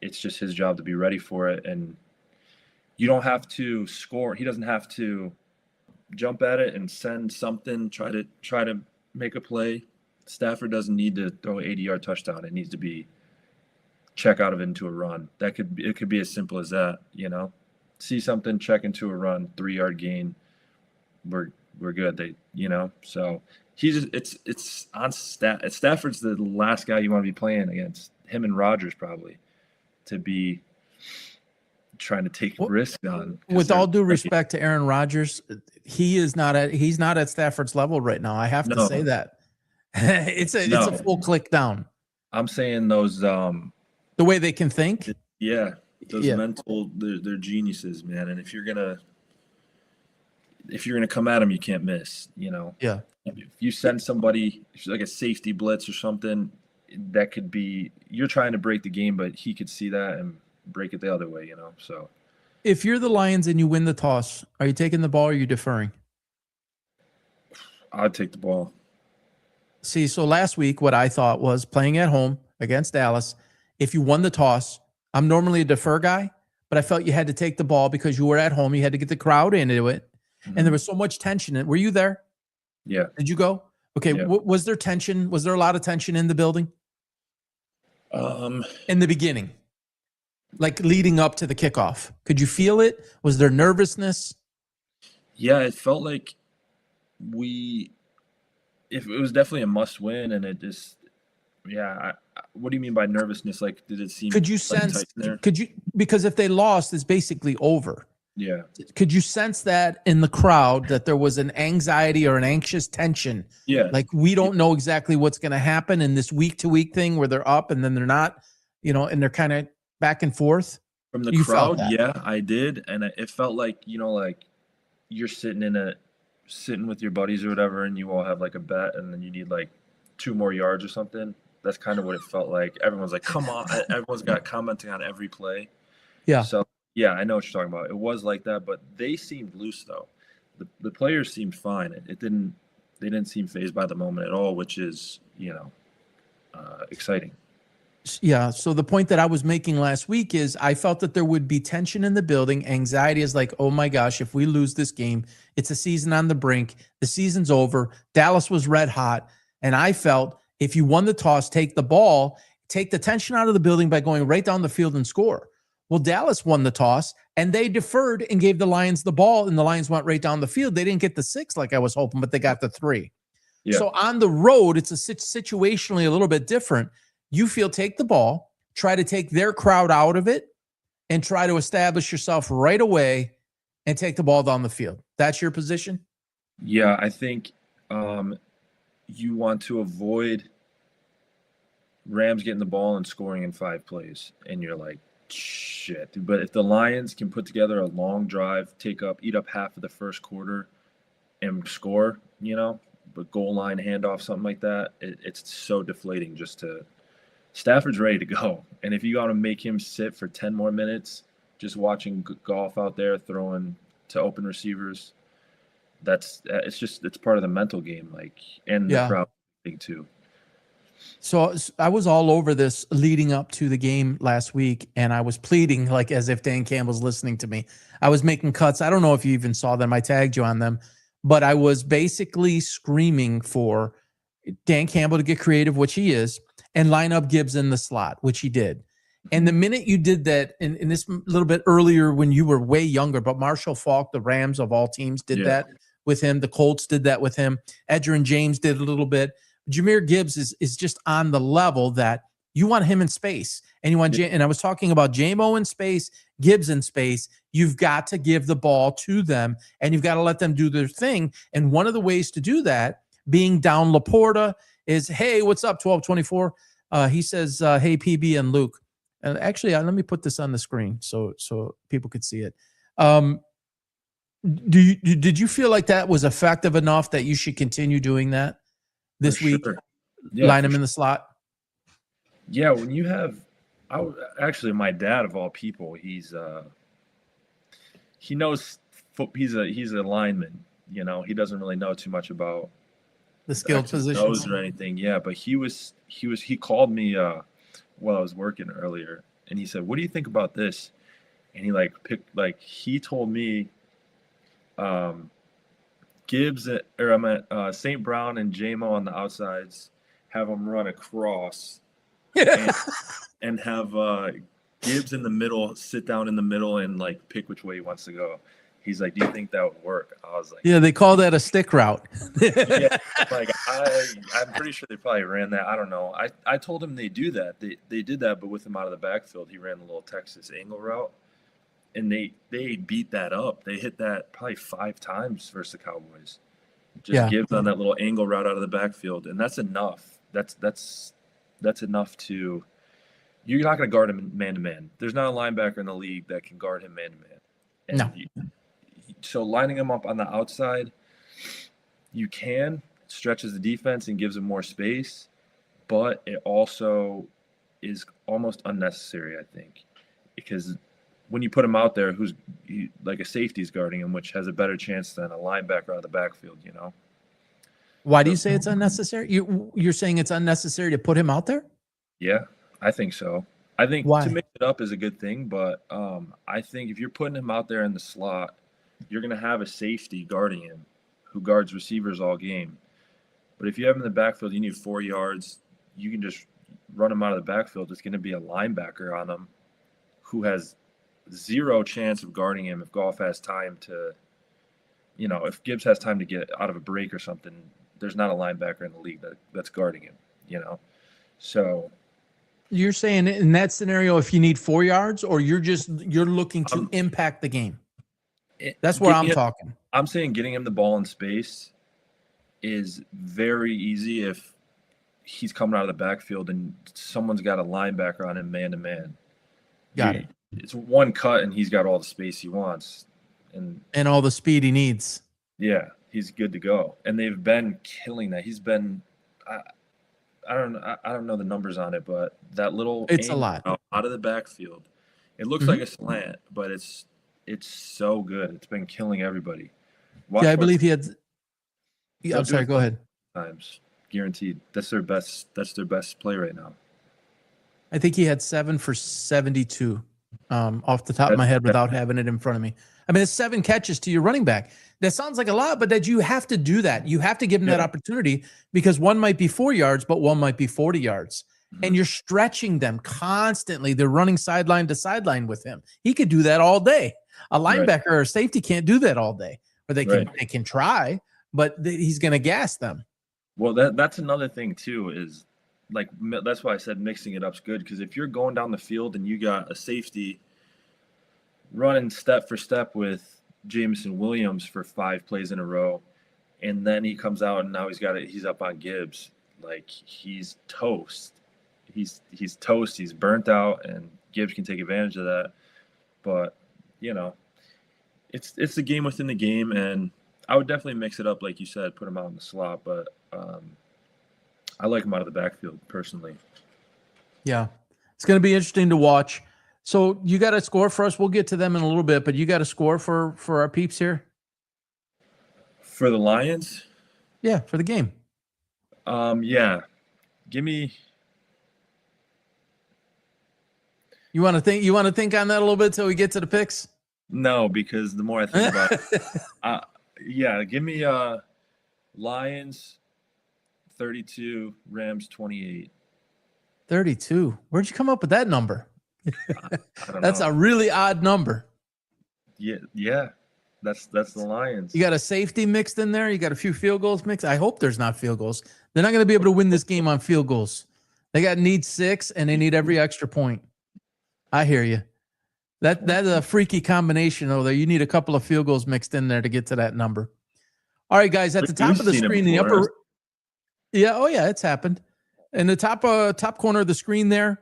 Speaker 2: it's just his job to be ready for it. And you don't have to score. He doesn't have to jump at it and send something, try to make a play. Stafford doesn't need to throw an 80-yard touchdown. It needs to be check out of it into a run. It could be as simple as that, See something, check into a run, 3-yard gain. We're good. So it's on Stafford's the last guy you want to be playing against, him and Rodgers probably, to be trying to take risk on.
Speaker 1: With all due respect to Aaron Rodgers, he's not at Stafford's level right now. I have to say that. It's a full click down.
Speaker 2: I'm saying those
Speaker 1: the way they can think.
Speaker 2: Those mental, they're geniuses, man. And if you're gonna come at them, you can't miss.
Speaker 1: Yeah.
Speaker 2: If you send somebody like a safety blitz or something, that could be, you're trying to break the game, but he could see that and break it the other way. So
Speaker 1: if you're the Lions and you win the toss, are you taking the ball or are you deferring?
Speaker 2: I'd take the ball.
Speaker 1: See, so last week, what I thought was, playing at home against Dallas, if you won the toss, I'm normally a defer guy, but I felt you had to take the ball because you were at home. You had to get the crowd into it. Mm-hmm. And there was so much tension. Were you there?
Speaker 2: Yeah.
Speaker 1: Did you go? Okay. Yeah. Was there tension? Was there a lot of tension in the building? In the beginning, like leading up to the kickoff, could you feel it? Was there nervousness?
Speaker 2: Yeah, it felt like if it was definitely a must win, and it just, what do you mean by nervousness? Like, did it seem?
Speaker 1: Could you sense? Because if they lost, it's basically over.
Speaker 2: Yeah.
Speaker 1: Could you sense that in the crowd, that there was an anxiety or an anxious tension?
Speaker 2: Yeah.
Speaker 1: Like, we don't know exactly what's going to happen in this week to week thing where they're up and then they're not, and they're kind of back and forth.
Speaker 2: From the crowd, yeah, I did, and it felt like like you're sitting with your buddies or whatever, and you all have like a bet, and then you need like 2 more yards or something. That's kind of what it felt like. Everyone's like, "Come on!" Everyone's got commenting on every play.
Speaker 1: Yeah.
Speaker 2: So yeah, I know what you're talking about. It was like that, but they seemed loose though. The players seemed fine. They didn't seem fazed by the moment at all, which is exciting.
Speaker 1: Yeah. So the point that I was making last week is I felt that there would be tension in the building. Anxiety is like, oh my gosh, if we lose this game, it's a season on the brink. The season's over. Dallas was red hot. And I felt if you won the toss, take the ball, take the tension out of the building by going right down the field and score. Well, Dallas won the toss and they deferred and gave the Lions the ball, and the Lions went right down the field. They didn't get the 6 like I was hoping, but they got the 3. Yeah. So on the road, it's situationally a little bit different. You feel take the ball, try to take their crowd out of it, and try to establish yourself right away and take the ball down the field. That's your position?
Speaker 2: Yeah, I think you want to avoid Rams getting the ball and scoring in 5 plays. And you're like, shit. But if the Lions can put together a long drive, eat up half of the first quarter and score, but goal line handoff, something like that, it's so deflating just to – Stafford's ready to go. And if you got to make him sit for 10 more minutes just watching golf out there throwing to open receivers, it's part of the mental game, and the crowd thing too.
Speaker 1: So I was all over this leading up to the game last week, and I was pleading as if Dan Campbell's listening to me. I was making cuts. I don't know if you even saw them. I tagged you on them, but I was basically screaming for Dan Campbell to get creative, which he is, and line up Gibbs in the slot, which he did. And the minute you did that, in this a little bit earlier when you were way younger, but Marshall Faulk, the Rams of all teams, did that with him. The Colts did that with him. Edgerrin James did a little bit. Jahmyr Gibbs is just on the level that you want him in space. And you want and I was talking about J-Mo in space, Gibbs in space. You've got to give the ball to them, and you've got to let them do their thing. And one of the ways to do that, being down Laporta, is, hey, what's up, 1224? He says, hey, PB and Luke. And actually, let me put this on the screen so people could see it. Did you feel like that was effective enough that you should continue doing that this week?
Speaker 2: Yeah,
Speaker 1: line him in the slot.
Speaker 2: Yeah, when you have, actually, my dad of all people, he knows he's a lineman. He doesn't really know too much about
Speaker 1: the skilled positions
Speaker 2: or anything. Yeah, but he called me while I was working earlier, and he said, "What do you think about this?" And he told me, Gibbs St. Brown and J-Mo on the outsides, have them run across, and have Gibbs in the middle, sit down in the middle, and pick which way he wants to go. He's like, "Do you think that would work?" I was like,
Speaker 1: "Yeah, they call that a stick route."
Speaker 2: Yeah, I'm pretty sure they probably ran that. I don't know. I told him they do that. They did that, but with him out of the backfield, he ran the little Texas angle route, and they beat that up. They hit that probably 5 times versus the Cowboys. Just Gibbs on that little angle route out of the backfield, and that's enough. That's enough to. You're not going to guard him man to man. There's not a linebacker in the league that can guard him man to man.
Speaker 1: No.
Speaker 2: So lining him up on the outside, you can stretches the defense and gives him more space, but it also is almost unnecessary, I think, because when you put him out there, like a safety's guarding him, which has a better chance than a linebacker out of the backfield.
Speaker 1: Why do you say it's unnecessary? You're saying it's unnecessary to put him out there?
Speaker 2: Yeah, I think so. I think
Speaker 1: Why?
Speaker 2: To mix it up is a good thing, but I think if you're putting him out there in the slot, you're going to have a safety guarding him who guards receivers all game. But if you have him in the backfield, you need 4 yards. You can just run him out of the backfield. It's going to be a linebacker on him who has zero chance of guarding him if Goff has time to, if Gibbs has time to get out of a break or something, there's not a linebacker in the league that's guarding him, So
Speaker 1: you're saying in that scenario, if you need 4 yards, or you're looking to impact the game? That's where I'm talking.
Speaker 2: I'm saying getting him the ball in space is very easy if he's coming out of the backfield and someone's got a linebacker on him man to man.
Speaker 1: Got it.
Speaker 2: It's one cut and he's got all the space he wants
Speaker 1: and all the speed he needs.
Speaker 2: Yeah, he's good to go. And they've been killing that. He's been I don't know the numbers on it, but that little
Speaker 1: it's a lot
Speaker 2: out of the backfield. It looks like a slant, but it's so good. It's been killing everybody.
Speaker 1: I believe he had. Yeah, I'm sorry. Go ahead.
Speaker 2: Times guaranteed. That's their best play right now.
Speaker 1: I think he had 7 for 72 off the top of my head without having it in front of me. I mean, it's 7 catches to your running back. That sounds like a lot, but that you have to do that. You have to give him that opportunity because one might be 4 yards, but one might be 40 yards. And you're stretching them constantly. They're running sideline to sideline with him. He could do that all day. A linebacker or a safety can't do that all day. Or they can try, but he's going to gas them.
Speaker 2: Well, that's another thing too, is like, that's why I said mixing it up's good, because if you're going down the field and you got a safety running step for step with Jameson Williams for 5 plays in a row, and then he comes out and now he's up on Gibbs, like, he's toast. He's toast. He's burnt out, and Gibbs can take advantage of that. But it's the game within the game, and I would definitely mix it up, like you said, put him out in the slot. But I like him out of the backfield personally.
Speaker 1: Yeah, it's going to be interesting to watch. So you got a score for us. We'll get to them in a little bit, but you got a score for our peeps here
Speaker 2: for the Lions.
Speaker 1: Yeah, for the game.
Speaker 2: Yeah, give me.
Speaker 1: You want to think on that a little bit till we get to the picks?
Speaker 2: No, because the more I think about it, yeah, give me Lions 32, Rams 28.
Speaker 1: 32. Where'd you come up with that number?
Speaker 2: I don't
Speaker 1: That's
Speaker 2: know.
Speaker 1: a really odd number.
Speaker 2: Yeah. That's the Lions.
Speaker 1: You got a safety mixed in there. You got a few field goals mixed. I hope there's not field goals. They're not going to be able to win this game on field goals. They need 6, and they need every extra point. I hear you. That's a freaky combination over there. You need a couple of field goals mixed in there to get to that number. All right, guys, at the top of the screen, the upper. Yeah, oh yeah, it's happened. In the top corner of the screen there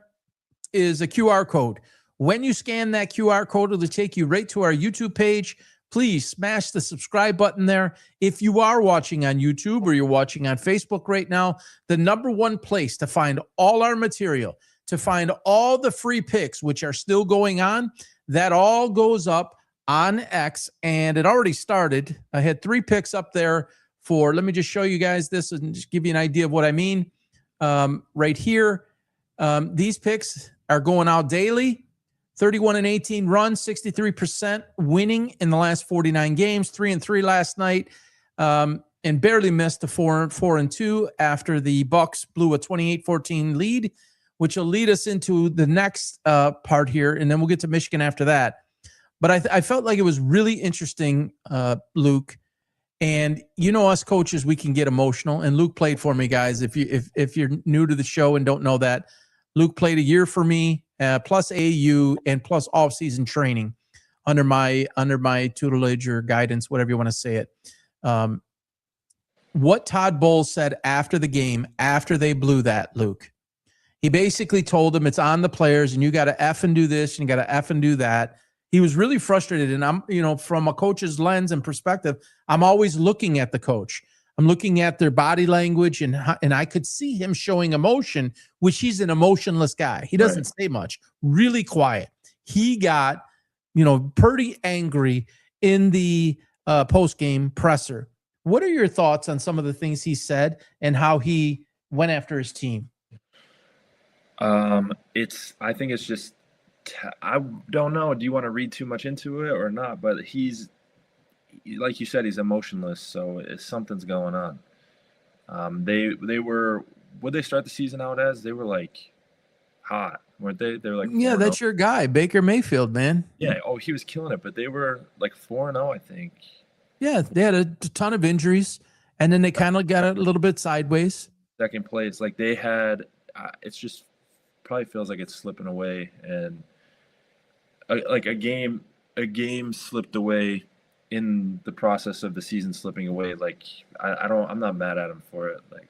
Speaker 1: is a QR code. When you scan that QR code, it'll take you right to our YouTube page. Please smash the subscribe button there. If you are watching on YouTube or you're watching on Facebook right now, the number one place to find all our material, to find all the free picks, which are still going on, that all goes up on X, and it already started. I had 3 picks up there for, let me just show you guys this and just give you an idea of what I mean. Right here, these picks are going out daily. 31-18 runs, 63% winning in the last 49 games, 3-3 last night, and barely missed a 4-2 after the Bucs blew a 28-14 lead, which will lead us into the next part here, and then we'll get to Michigan after that. But I felt like it was really interesting, Luke. And us coaches, we can get emotional. And Luke played for me, guys. If you're new to the show and don't know that, Luke played a year for me, plus AU and plus off-season training under my tutelage or guidance, whatever you want to say it. What Todd Bowles said after the game, after they blew that, Luke, he basically told them it's on the players, and you got to F and do this, and you got to F and do that. He was really frustrated, and I'm, from a coach's lens and perspective, I'm always looking at the coach. I'm looking at their body language, and I could see him showing emotion, which he's an emotionless guy. He doesn't say much, really quiet. He got, pretty angry in the post-game presser. What are your thoughts on some of the things he said and how he went after his team?
Speaker 2: I think it's just, I don't know. Do you want to read too much into it or not? But he's, like you said, he's emotionless, so something's going on. They were, what they start the season out as? They were like hot, weren't they? They were like 4-0.
Speaker 1: That's your guy, Baker Mayfield, man.
Speaker 2: Yeah. Oh, he was killing it, but they were like 4-0, I think. Yeah,
Speaker 1: they had a ton of injuries, and then they kind of got a little bit sideways.
Speaker 2: Second place, like they had, it's just probably feels like it's slipping away, and like a game slipped away in the process of the season slipping away. Like I'm not mad at him for it. Like,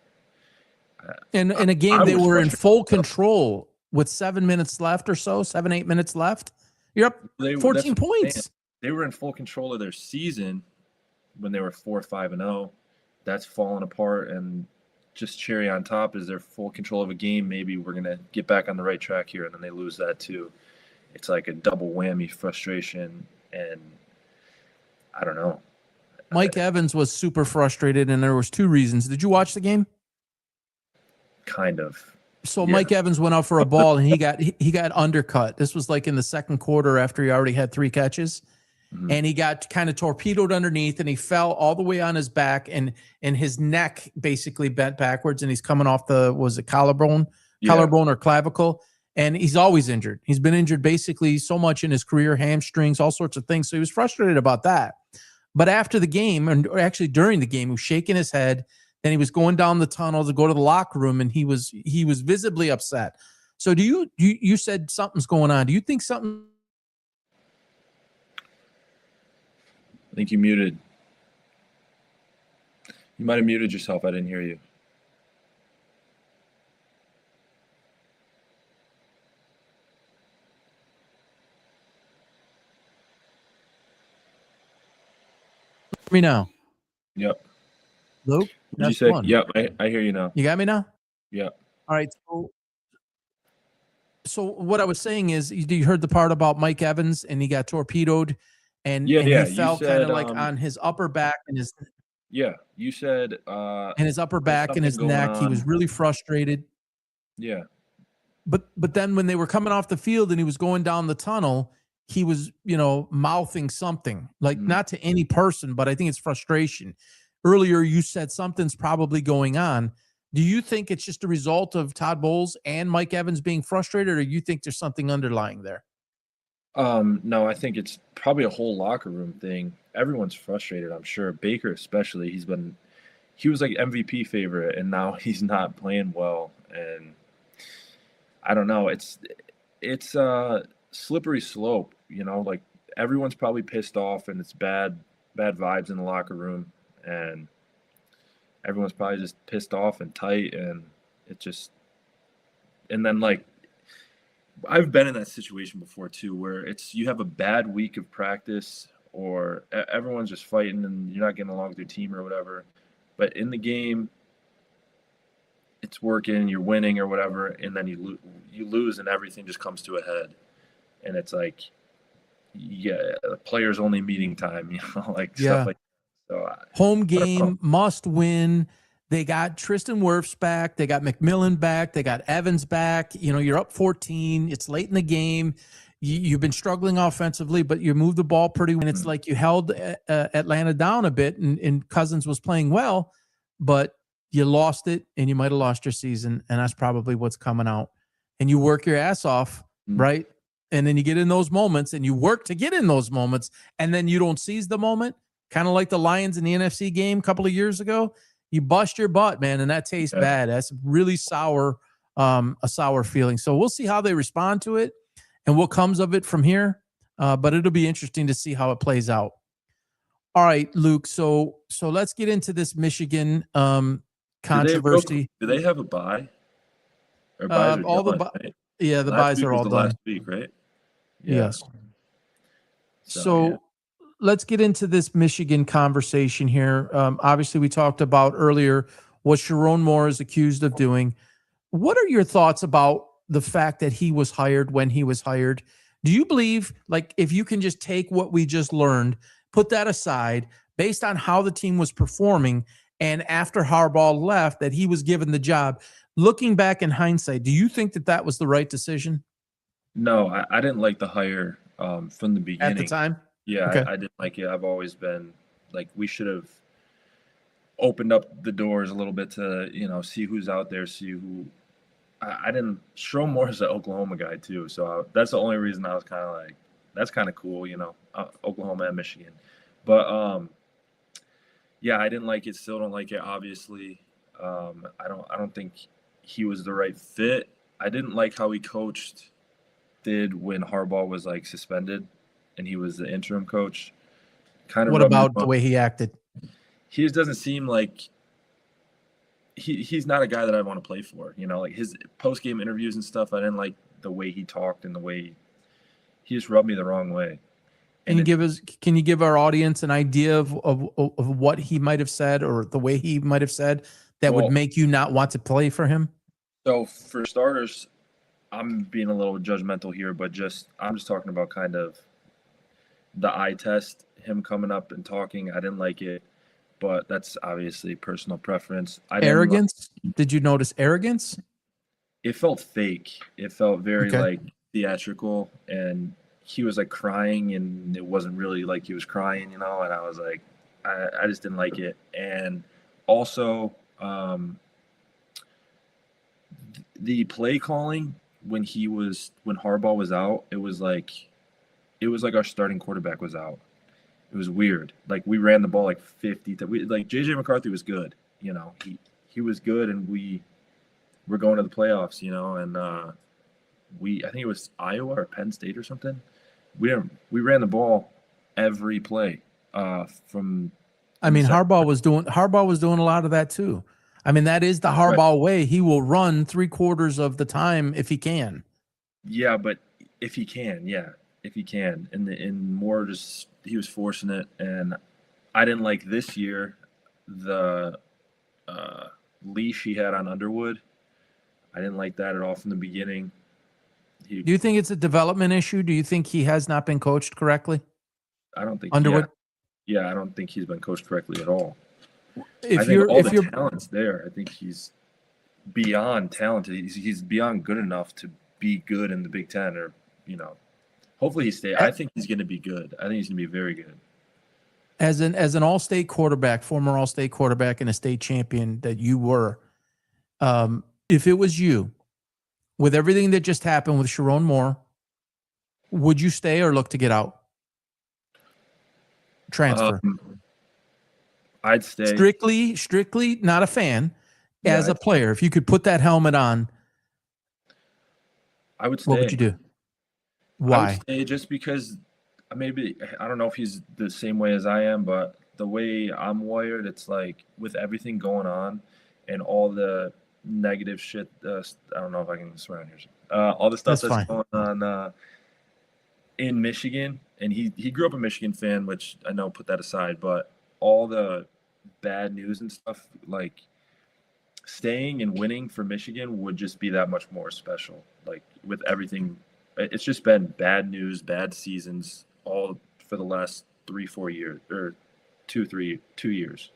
Speaker 1: in a game they were in full control with 7 minutes left or so, 7-8 minutes left. You're up 14 points.
Speaker 2: They were in full control of their season when they were 4-5-0. That's fallen apart, and just cherry on top is their full control of a game. Maybe we're gonna get back on the right track here, and then they lose that too. It's like a double whammy, frustration, and I don't know.
Speaker 1: Mike Evans was super frustrated, and there was 2 reasons. Did you watch the game?
Speaker 2: Kind of.
Speaker 1: So yeah. Mike Evans went out for a ball, and he got undercut. This was like in the second quarter after he already had 3 catches. and he got kind of torpedoed underneath, and he fell all the way on his back, and his neck basically bent backwards, and he's coming off collarbone or clavicle, and he's always injured. He's been injured basically so much in his career, hamstrings, all sorts of things. So he was frustrated about that. But after the game, and actually during the game, he was shaking his head. Then he was going down the tunnel to go to the locker room, and he was visibly upset. So you said something's going on. Do you think something?
Speaker 2: I think you muted. You might have muted yourself. I didn't hear you.
Speaker 1: Me now.
Speaker 2: Yep.
Speaker 1: Luke,
Speaker 2: did you say? One. Yep, I hear you now.
Speaker 1: You got me now?
Speaker 2: Yep.
Speaker 1: All right. So what I was saying is, you heard the part about Mike Evans, and he got torpedoed, and he fell kind of like on his upper back and his.
Speaker 2: Yeah, you said.
Speaker 1: And his upper back and his neck. He was really frustrated.
Speaker 2: Yeah.
Speaker 1: But then when they were coming off the field and he was going down the tunnel, he was, mouthing something, like not to any person, but I think it's frustration. Earlier, you said something's probably going on. Do you think it's just a result of Todd Bowles and Mike Evans being frustrated, or you think there's something underlying there?
Speaker 2: No, I think it's probably a whole locker room thing. Everyone's frustrated, I'm sure. Baker especially, he was like MVP favorite, and now he's not playing well. And I don't know. It's a slippery slope, like everyone's probably pissed off, and it's bad vibes in the locker room, and everyone's probably just pissed off and tight, and and then like I've been in that situation before too, where you have a bad week of practice, or everyone's just fighting and you're not getting along with your team or whatever. But in the game, it's working, you're winning or whatever, and then you lose, and everything just comes to a head. And it's like, players only meeting time, stuff like that. So
Speaker 1: home game, must win. They got Tristan Wirfs back. They got McMillan back. They got Evans back. You're up 14. It's late in the game. You've been struggling offensively, but you moved the ball pretty well. It's like you held Atlanta down a bit, and Cousins was playing well, but you lost it, and you might have lost your season, and that's probably what's coming out. And you work your ass off, right? And then you get in those moments, and you work to get in those moments, and then you don't seize the moment, kind of like the Lions in the NFC game a couple of years ago. You bust your butt, man, and that tastes bad. That's really sour, a sour feeling. So we'll see how they respond to it and what comes of it from here. But it'll be interesting to see how it plays out. All right, Luke. So let's get into this Michigan controversy.
Speaker 2: Do they have a bye? Or buys are
Speaker 1: all
Speaker 2: done,
Speaker 1: the
Speaker 2: right?
Speaker 1: Yeah, the buys are all done.
Speaker 2: Last week, right? Yeah.
Speaker 1: Yes. So let's get into this Michigan conversation here. Obviously, we talked about earlier what Sherrone Moore is accused of doing. What are your thoughts about the fact that he was hired when he was hired? Do you believe, like, if you can just take what we just learned, put that aside, based on how the team was performing, and after Harbaugh left, that he was given the job? Looking back in hindsight, do you think that was the right decision?
Speaker 2: No, I didn't like the hire from the beginning.
Speaker 1: At the time?
Speaker 2: Yeah,
Speaker 1: okay.
Speaker 2: I didn't like it. I've always been like, we should have opened up the doors a little bit to, see who's out there, see who. I didn't. Sherrone Moore is an Oklahoma guy too, so that's the only reason I was kind of like, that's kind of cool, Oklahoma and Michigan. But yeah, I didn't like it. Still don't like it. Obviously, I don't think he was the right fit. I didn't like how he did when Harbaugh was like suspended and he was the interim coach.
Speaker 1: What about the way he acted?
Speaker 2: He just doesn't seem like he's not a guy that I want to play for. Like his post-game interviews and stuff, I didn't like the way he talked and the way he just rubbed me the wrong way.
Speaker 1: Can you give our audience an idea of what he might have said, or the way he might have said that would make you not want to play for him?
Speaker 2: So for starters, I'm being a little judgmental here, but I'm just talking about kind of the eye test, him coming up and talking. I didn't like it, but that's obviously personal preference.
Speaker 1: Arrogance? Did you notice arrogance?
Speaker 2: It felt fake. It felt very like theatrical, and he was like crying, and it wasn't really like he was crying, you know. And I was like, I just didn't like it. And also, the play calling when Harbaugh was out, it was like our starting quarterback was out. It was weird. Like we ran the ball like 50. Like JJ McCarthy was good, you know. He was good, and we were going to the playoffs, you know. And I think it was Iowa or Penn State or something. We ran the ball every play.
Speaker 1: Harbaugh was doing a lot of that too. I mean, that is the Harbaugh way. He will run 3/4 of the time if he can.
Speaker 2: Yeah, but if he can, and more just he was forcing it, and I didn't like this year the leash he had on Underwood. I didn't like that at all from the beginning.
Speaker 1: Do you think it's a development issue? Do you think he has not been coached correctly?
Speaker 2: I don't think
Speaker 1: Underwood.
Speaker 2: Yeah, I don't think he's been coached correctly at all.
Speaker 1: If
Speaker 2: Talent's there. I think he's beyond talented. He's beyond good enough to be good in the Big Ten, or you know, hopefully he stays. I think he's going to be good. I think he's going to be very good.
Speaker 1: As an all-state quarterback, former all-state quarterback and a state champion that you were, if it was you, with everything that just happened with Sherrone Moore, would you stay or look to get out? Transfer.
Speaker 2: I'd stay.
Speaker 1: Strictly not a fan. As a player, if you could put that helmet on,
Speaker 2: I would stay.
Speaker 1: What would you do? Why?
Speaker 2: I would stay just because I don't know if he's the same way as I am, but the way I'm wired, it's like with everything going on and all the negative shit. I don't know if I can swear on here. All the stuff that's going on in Michigan, and he grew up a Michigan fan, which I know put that aside, but all the bad news and stuff, like staying and winning for Michigan would just be that much more special. Like with everything, it's just been bad news, bad seasons, all for the last 3-4 years, or 2 years.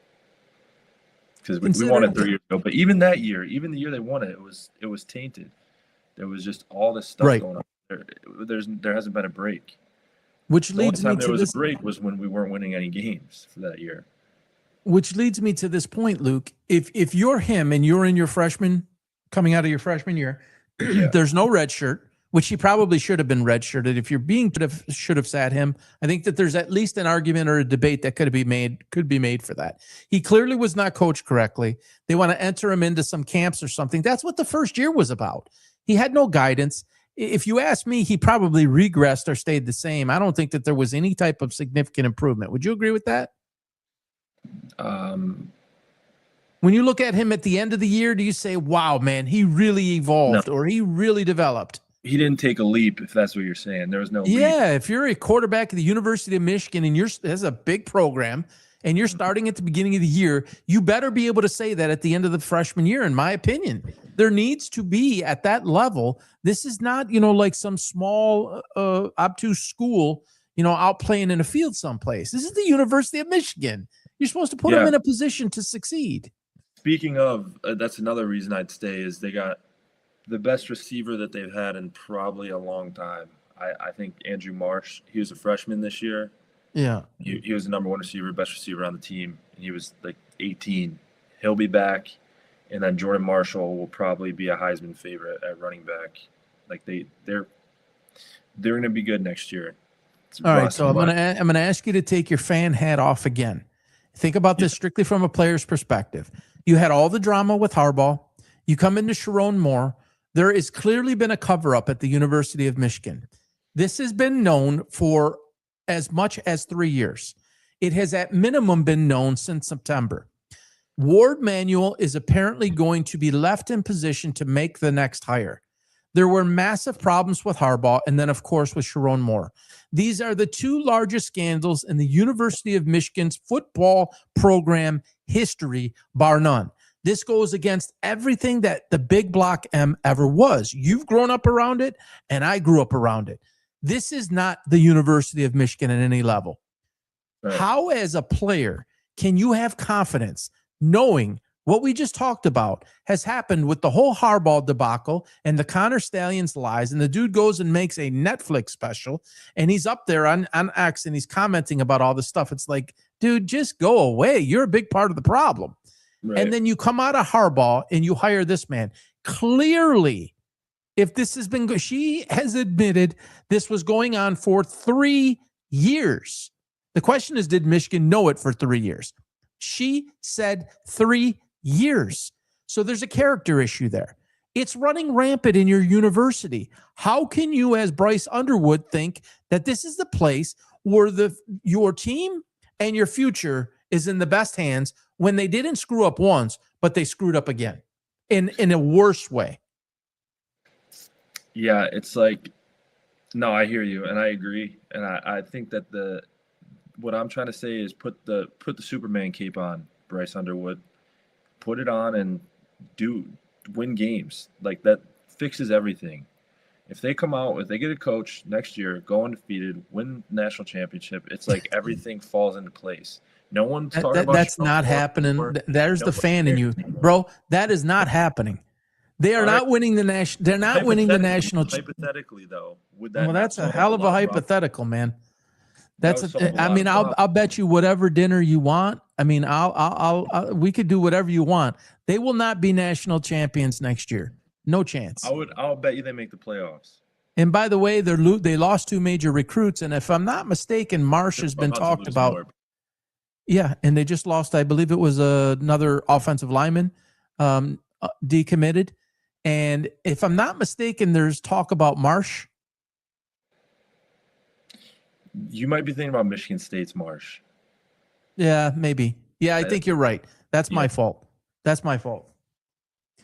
Speaker 2: Because we won it 3 years ago, but even that year, even the year they won it, it was tainted. There was just all this stuff going on. There hasn't been a break.
Speaker 1: Which leads me to
Speaker 2: there was a break was when we weren't winning any games for that year.
Speaker 1: Which leads me to this point, Luke. If you're him and you're in your coming out of your freshman year, there's no red shirt, which he probably should have been red shirted. If you're should have sat him. I think that there's at least an argument or a debate that could be made for that. He clearly was not coached correctly. They want to enter him into some camps or something. That's what the first year was about. He had no guidance. If you ask me, he probably regressed or stayed the same. I don't think that there was any type of significant improvement. Would you agree with that? When you look at him at the end of the year, do you say, wow, man, he really evolved or he really developed?
Speaker 2: He didn't take a leap, if that's what you're saying. There was no leap.
Speaker 1: If you're a quarterback at the University of Michigan and that's a big program and you're starting at the beginning of the year, you better be able to say that at the end of the freshman year, in my opinion. There needs to be at that level. This is not, like some small obtuse school, out playing in a field someplace. This is the University of Michigan. You're supposed to put them in a position to succeed.
Speaker 2: Speaking of, that's another reason I'd stay is they got the best receiver that they've had in probably a long time. I think Andrew Marsh, he was a freshman this year.
Speaker 1: Yeah.
Speaker 2: He was the number one receiver, best receiver on the team. And he was like 18. He'll be back. And then Jordan Marshall will probably be a Heisman favorite at running back. Like they're going to be good next year.
Speaker 1: All right, so I'm going to ask you to take your fan hat off again. Think about this strictly from a player's perspective. You had all the drama with Harbaugh. You come into Sherrone Moore. There has clearly been a cover-up at the University of Michigan. This has been known for as much as 3 years. It has at minimum been known since September. Warde Manuel is apparently going to be left in position to make the next hire. There were massive problems with Harbaugh and then, of course, with Sherrone Moore. These are the two largest scandals in the University of Michigan's football program history, bar none. This goes against everything that the Big Block M ever was. You've grown up around it, and I grew up around it. This is not the University of Michigan at any level. Right. How, as a player, can you have confidence knowing What we just talked about has happened with the whole Harbaugh debacle and the Connor Stallions lies. And the dude goes and makes a Netflix special, and he's up there on X and he's commenting about all this stuff. It's like, dude, just go away. You're a big part of the problem. Right. And then you come out of Harbaugh and you hire this man. Clearly, if this has been, she has admitted this was going on for 3 years. The question is, did Michigan know it for 3 years? She said 3 years. So there's a character issue there. It's running rampant in your university. How can you, as Bryce Underwood, think that this is the place where your team and your future is in the best hands when they didn't screw up once, but they screwed up again in a worse way?
Speaker 2: Yeah, it's like, no, I hear you and I agree. And I think that what I'm trying to say is put the Superman cape on, Bryce Underwood. Put it on and win games. Like, that fixes everything. If they come out, if they get a coach next year, go undefeated, win national championship, it's like everything falls into place. No one's talking about
Speaker 1: that's not happening. There's the fan in you, bro. That is not happening. They are not winning the national. They're not winning the national.
Speaker 2: Hypothetically, though, would that?
Speaker 1: Well, that's a hell of a hypothetical, man. I'll bet you whatever dinner you want. I mean, we could do whatever you want. They will not be national champions next year. No chance.
Speaker 2: I'll bet you they make the playoffs.
Speaker 1: And by the way, they lost 2 major recruits, and if I'm not mistaken, Marsh has been talked about. More. Yeah, and they just lost. I believe it was another offensive lineman decommitted, and if I'm not mistaken, there's talk about Marsh.
Speaker 2: You might be thinking about Michigan State's Marsh.
Speaker 1: Yeah, maybe. Yeah, I think you're right. That's my fault. That's my fault.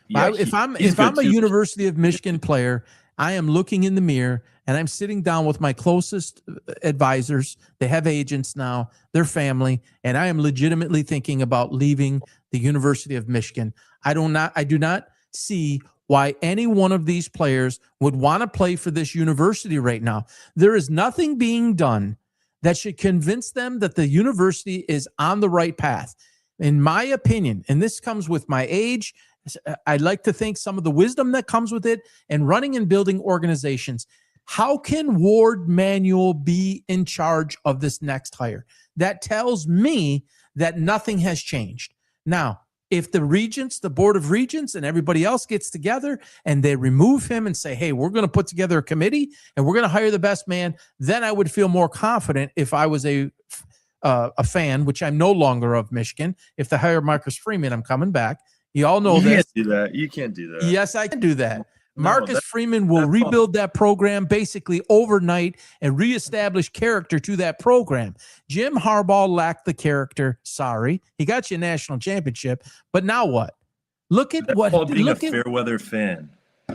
Speaker 1: Yeah, if I'm a University of Michigan player, I am looking in the mirror and I'm sitting down with my closest advisors. They have agents now, their family, and I am legitimately thinking about leaving the University of Michigan. I do not see why any one of these players would want to play for this university right now. There is nothing being done that should convince them that the university is on the right path. In my opinion, and this comes with my age, I'd like to think some of the wisdom that comes with it and running and building organizations. How can Warde Manuel be in charge of this next hire? That tells me that nothing has changed. Now, if the regents, the board of regents and everybody else gets together and they remove him and say, hey, we're going to put together a committee and we're going to hire the best man, then I would feel more confident if I was a fan, which I'm no longer of Michigan. If they hire Marcus Freeman, I'm coming back. You all know this.
Speaker 2: You can't do that. You can't do that.
Speaker 1: Yes, I can do that. Marcus Freeman will rebuild that program basically overnight and reestablish character to that program. Jim Harbaugh lacked the character. Sorry. He got you a national championship. But now what? Look at what
Speaker 2: being a fair weather fan.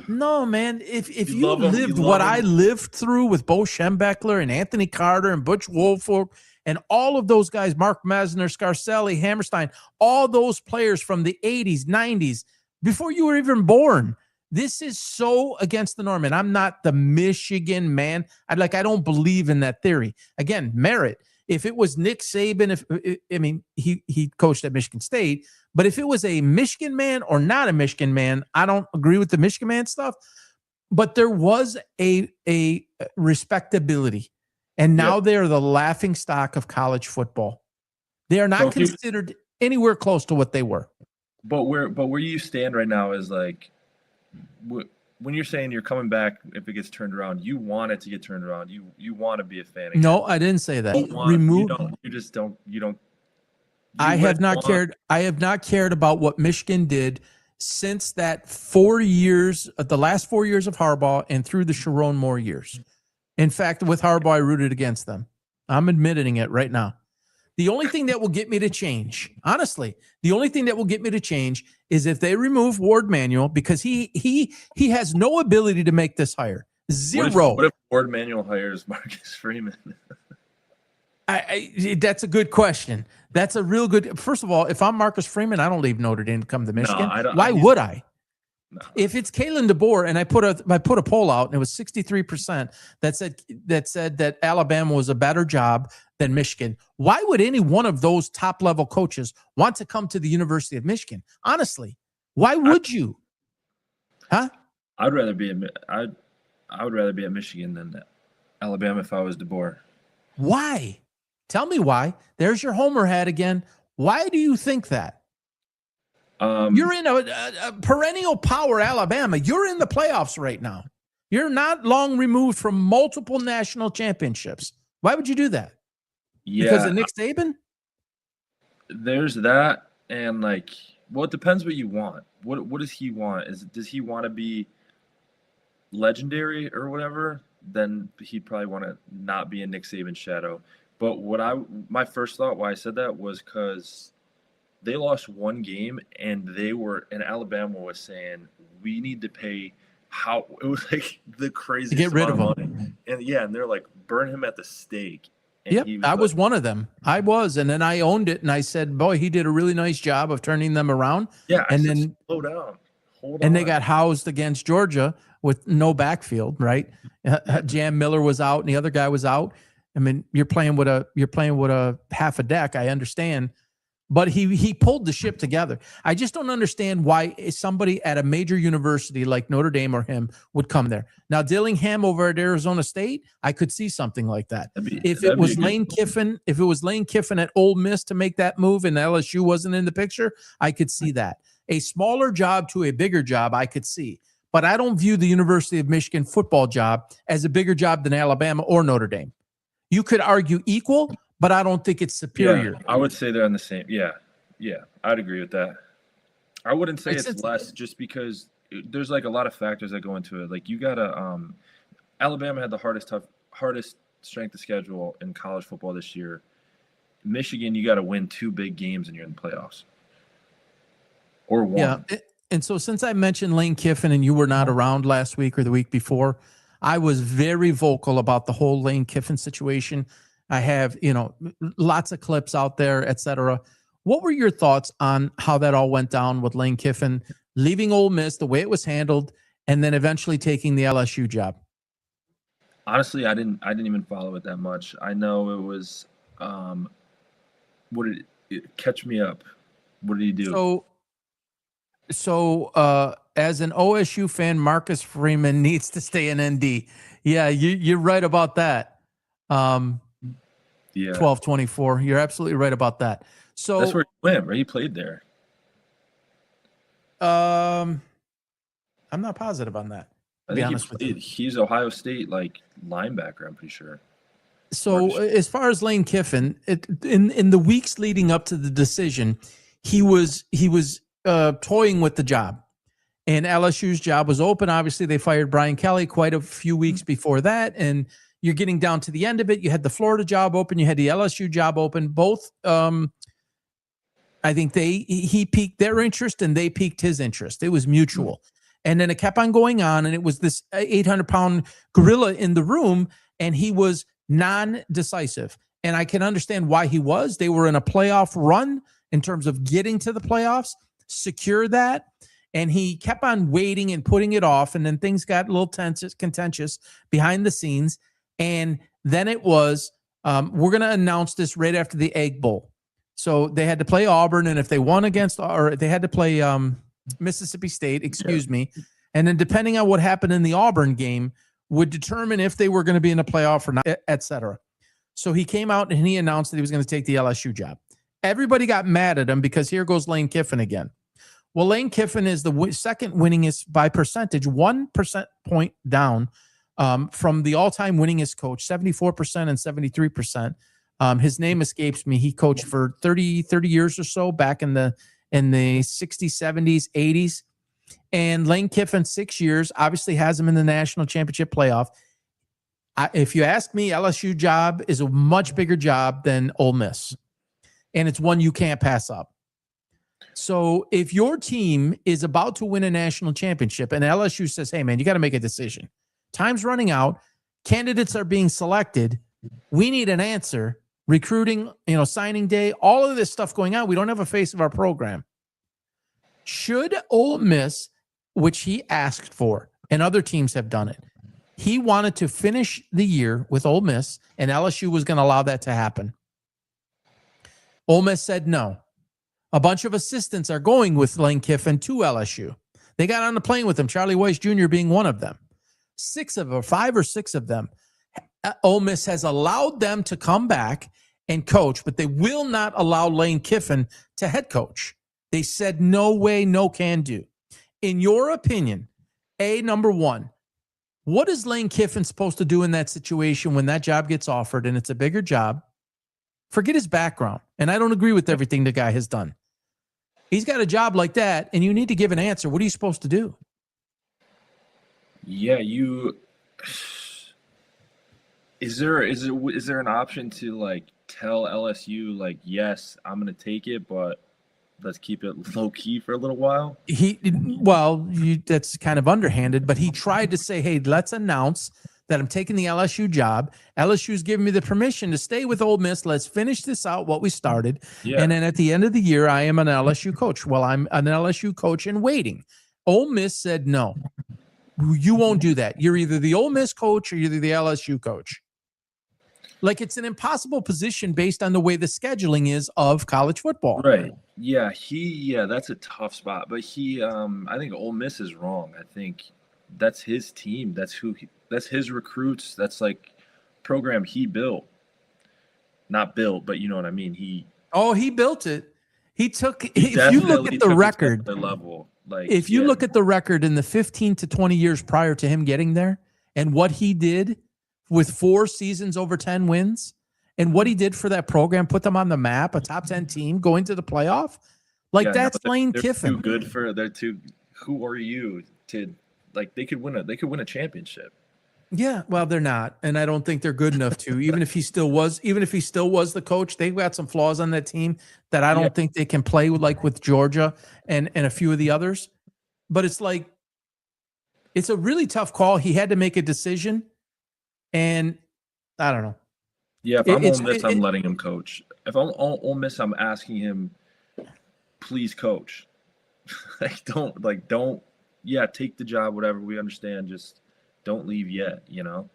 Speaker 1: No, man. If you lived what I lived through with Bo Schembechler and Anthony Carter and Butch Woolfolk and all of those guys, Mark Mesner, Scarcelli, Hammerstein, all those players from the 80s, 90s, before you were even born. This is so against the norm, and I'm not the Michigan man. I don't believe in that theory. Again, merit. If it was Nick Saban, he coached at Michigan State, but if it was a Michigan man or not a Michigan man, I don't agree with the Michigan man stuff. But there was a respectability, and now they are the laughing stock of college football. They are not considered anywhere close to what they were.
Speaker 2: But where you stand right now is like, when you're saying you're coming back, if it gets turned around, you want it to get turned around. You want to be a fan again.
Speaker 1: No, I didn't say that. I have not cared. I have not cared about what Michigan did since that 4 years, the last 4 years of Harbaugh and through the Sherrone Moore years. In fact, with Harbaugh, I rooted against them. I'm admitting it right now. The only thing that will get me to change, honestly, the only thing that will get me to change is if they remove Warde Manuel, because he has no ability to make this hire. Zero.
Speaker 2: What if Warde Manuel hires Marcus Freeman?
Speaker 1: That's a good question. That's a real good. First of all, if I'm Marcus Freeman, I don't leave Notre Dame to come to Michigan.
Speaker 2: No,
Speaker 1: Why would I?
Speaker 2: No.
Speaker 1: If it's Kalen DeBoer, and I put a poll out, and it was 63% that said that Alabama was a better job than Michigan. Why would any one of those top level coaches want to come to the University of Michigan? Honestly, why would you? Huh?
Speaker 2: I would rather be at Michigan than Alabama if I was DeBoer.
Speaker 1: Why? Tell me why. There's your homer hat again. Why do you think that? You're in a perennial power, Alabama. You're in the playoffs right now. You're not long removed from multiple national championships. Why would you do that?
Speaker 2: Yeah,
Speaker 1: because of Nick Saban?
Speaker 2: There's that, and it depends what you want. What does he want? Does he want to be legendary or whatever? Then he'd probably want to not be in Nick Saban's shadow. But my first thought why I said that was because they lost one game, and Alabama was saying, we need to pay it was the craziest
Speaker 1: to get rid of him.
Speaker 2: Money. And they're like, burn him at the stake. And
Speaker 1: yep, I was one of them. I was, and then I owned it, and I said, boy, he did a really nice job of turning them around.
Speaker 2: Yeah,
Speaker 1: and then
Speaker 2: slow down. Hold
Speaker 1: and
Speaker 2: on.
Speaker 1: they got housed against Georgia with no backfield, right? Jam Miller was out, and the other guy was out. I mean, you're playing with a half a deck. I understand. But he pulled the ship together. I just don't understand why somebody at a major university like Notre Dame or him would come there. Now, Dillingham over at Arizona State, I could see something like that. If it was Lane Kiffin at Ole Miss to make that move and LSU wasn't in the picture, I could see that. A smaller job to a bigger job, I could see. But I don't view the University of Michigan football job as a bigger job than Alabama or Notre Dame. You could argue equal, but I don't think it's superior.
Speaker 2: Yeah, I would say they're on the same. Yeah, I'd agree with that. I wouldn't say it's less just because there's a lot of factors that go into it. You gotta Alabama had the hardest strength of schedule in college football this year. Michigan, you got to win 2 big games and you're in the playoffs. Or one.
Speaker 1: Yeah, and so since I mentioned Lane Kiffin and you were not around last week or the week before, I was very vocal about the whole Lane Kiffin situation. I have, lots of clips out there, et cetera. What were your thoughts on how that all went down with Lane Kiffin leaving Ole Miss, the way it was handled, and then eventually taking the LSU job?
Speaker 2: Honestly, I didn't even follow it that much. I know it was, catch me up. What did he do?
Speaker 1: So as an OSU fan, Marcus Freeman needs to stay in ND. Yeah, you're right about that. 12-24. You're absolutely right about that. So
Speaker 2: that's where he went, right? He played there.
Speaker 1: I'm not positive on that.
Speaker 2: I think he's Ohio State linebacker, I'm pretty sure.
Speaker 1: So as far as Lane Kiffin, in the weeks leading up to the decision, he was toying with the job. And LSU's job was open. Obviously, they fired Brian Kelly quite a few weeks before that, and you're getting down to the end of it. You had the Florida job open. You had the LSU job open. Both, I think he piqued their interest and they piqued his interest. It was mutual. And then it kept on going on. And it was this 800-pound gorilla in the room. And he was non-decisive. And I can understand why he was. They were in a playoff run in terms of getting to the playoffs, secure that. And he kept on waiting and putting it off. And then things got a little contentious behind the scenes. And then it was, we're going to announce this right after the Egg Bowl. So they had to play Auburn, and if they won or they had to play Mississippi State, me. And then depending on what happened in the Auburn game would determine if they were going to be in a playoff or not, et cetera. So he came out and he announced that he was going to take the LSU job. Everybody got mad at him because here goes Lane Kiffin again. Well, Lane Kiffin is the second winningest by percentage, 1% point down from the all-time winningest coach, 74% and 73%. His name escapes me. He coached for 30 years or so back in the 60s, 70s, 80s. And Lane Kiffin, 6 years, obviously has him in the national championship playoff. If you ask me, LSU job is a much bigger job than Ole Miss. And it's one you can't pass up. So if your team is about to win a national championship and LSU says, hey, man, you got to make a decision. Time's running out. Candidates are being selected. We need an answer. Recruiting, signing day, all of this stuff going on. We don't have a face of our program. Should Ole Miss which he asked for, and other teams have done it. He wanted to finish the year with Ole Miss, and LSU was going to allow that to happen. Ole Miss said no. A bunch of assistants are going with Lane Kiffin to LSU. They got on the plane with him, Charlie Weiss Jr. being one of them. 5 or 6 of them. Ole Miss has allowed them to come back and coach, but they will not allow Lane Kiffin to head coach. They said no way, no can do. In your opinion, number one, what is Lane Kiffin supposed to do in that situation when that job gets offered and it's a bigger job? Forget his background. And I don't agree with everything the guy has done. He's got a job like that, and you need to give an answer. What are you supposed to do?
Speaker 2: Yeah, is there an option to like tell LSU like, yes, I'm gonna take it, but let's keep it low key for a little while?
Speaker 1: That's kind of underhanded, but he tried to say, hey, let's announce that I'm taking the LSU job. LSU's giving me the permission to stay with Ole Miss. Let's finish this out, what we started. Yeah. And then at the end of the year, I am an LSU coach. Well, I'm an LSU coach in waiting. Ole Miss said, no, you won't do that. You're either the Ole Miss coach or you're the LSU coach. Like, it's an impossible position based on the way the scheduling is of college football.
Speaker 2: Right. Yeah. That's a tough spot. But I think Ole Miss is wrong. I think that's his team. That's his recruits. That's like program he built. Not built, but you know what I mean. He
Speaker 1: built it. If you look at the record, if you look at the record in the 15 to 20 years prior to him getting there and what he did with 4 seasons over 10 wins and what he did for that program, put them on the map, a top 10 team going to the playoff. That's Lane Kiffin.
Speaker 2: Who are you to like, they could win a championship.
Speaker 1: Yeah, well, they're not, and I don't think they're good enough to. Even if he still was the coach, they've got some flaws on that team that I don't think they can play with Georgia and a few of the others. But it's a really tough call. He had to make a decision, and I don't know.
Speaker 2: Yeah, if I'm Ole Miss, I'm letting him coach. If I'm Ole Miss, I'm asking him, please coach. Don't. Yeah, take the job. Whatever, we understand. Just don't leave yet, you know.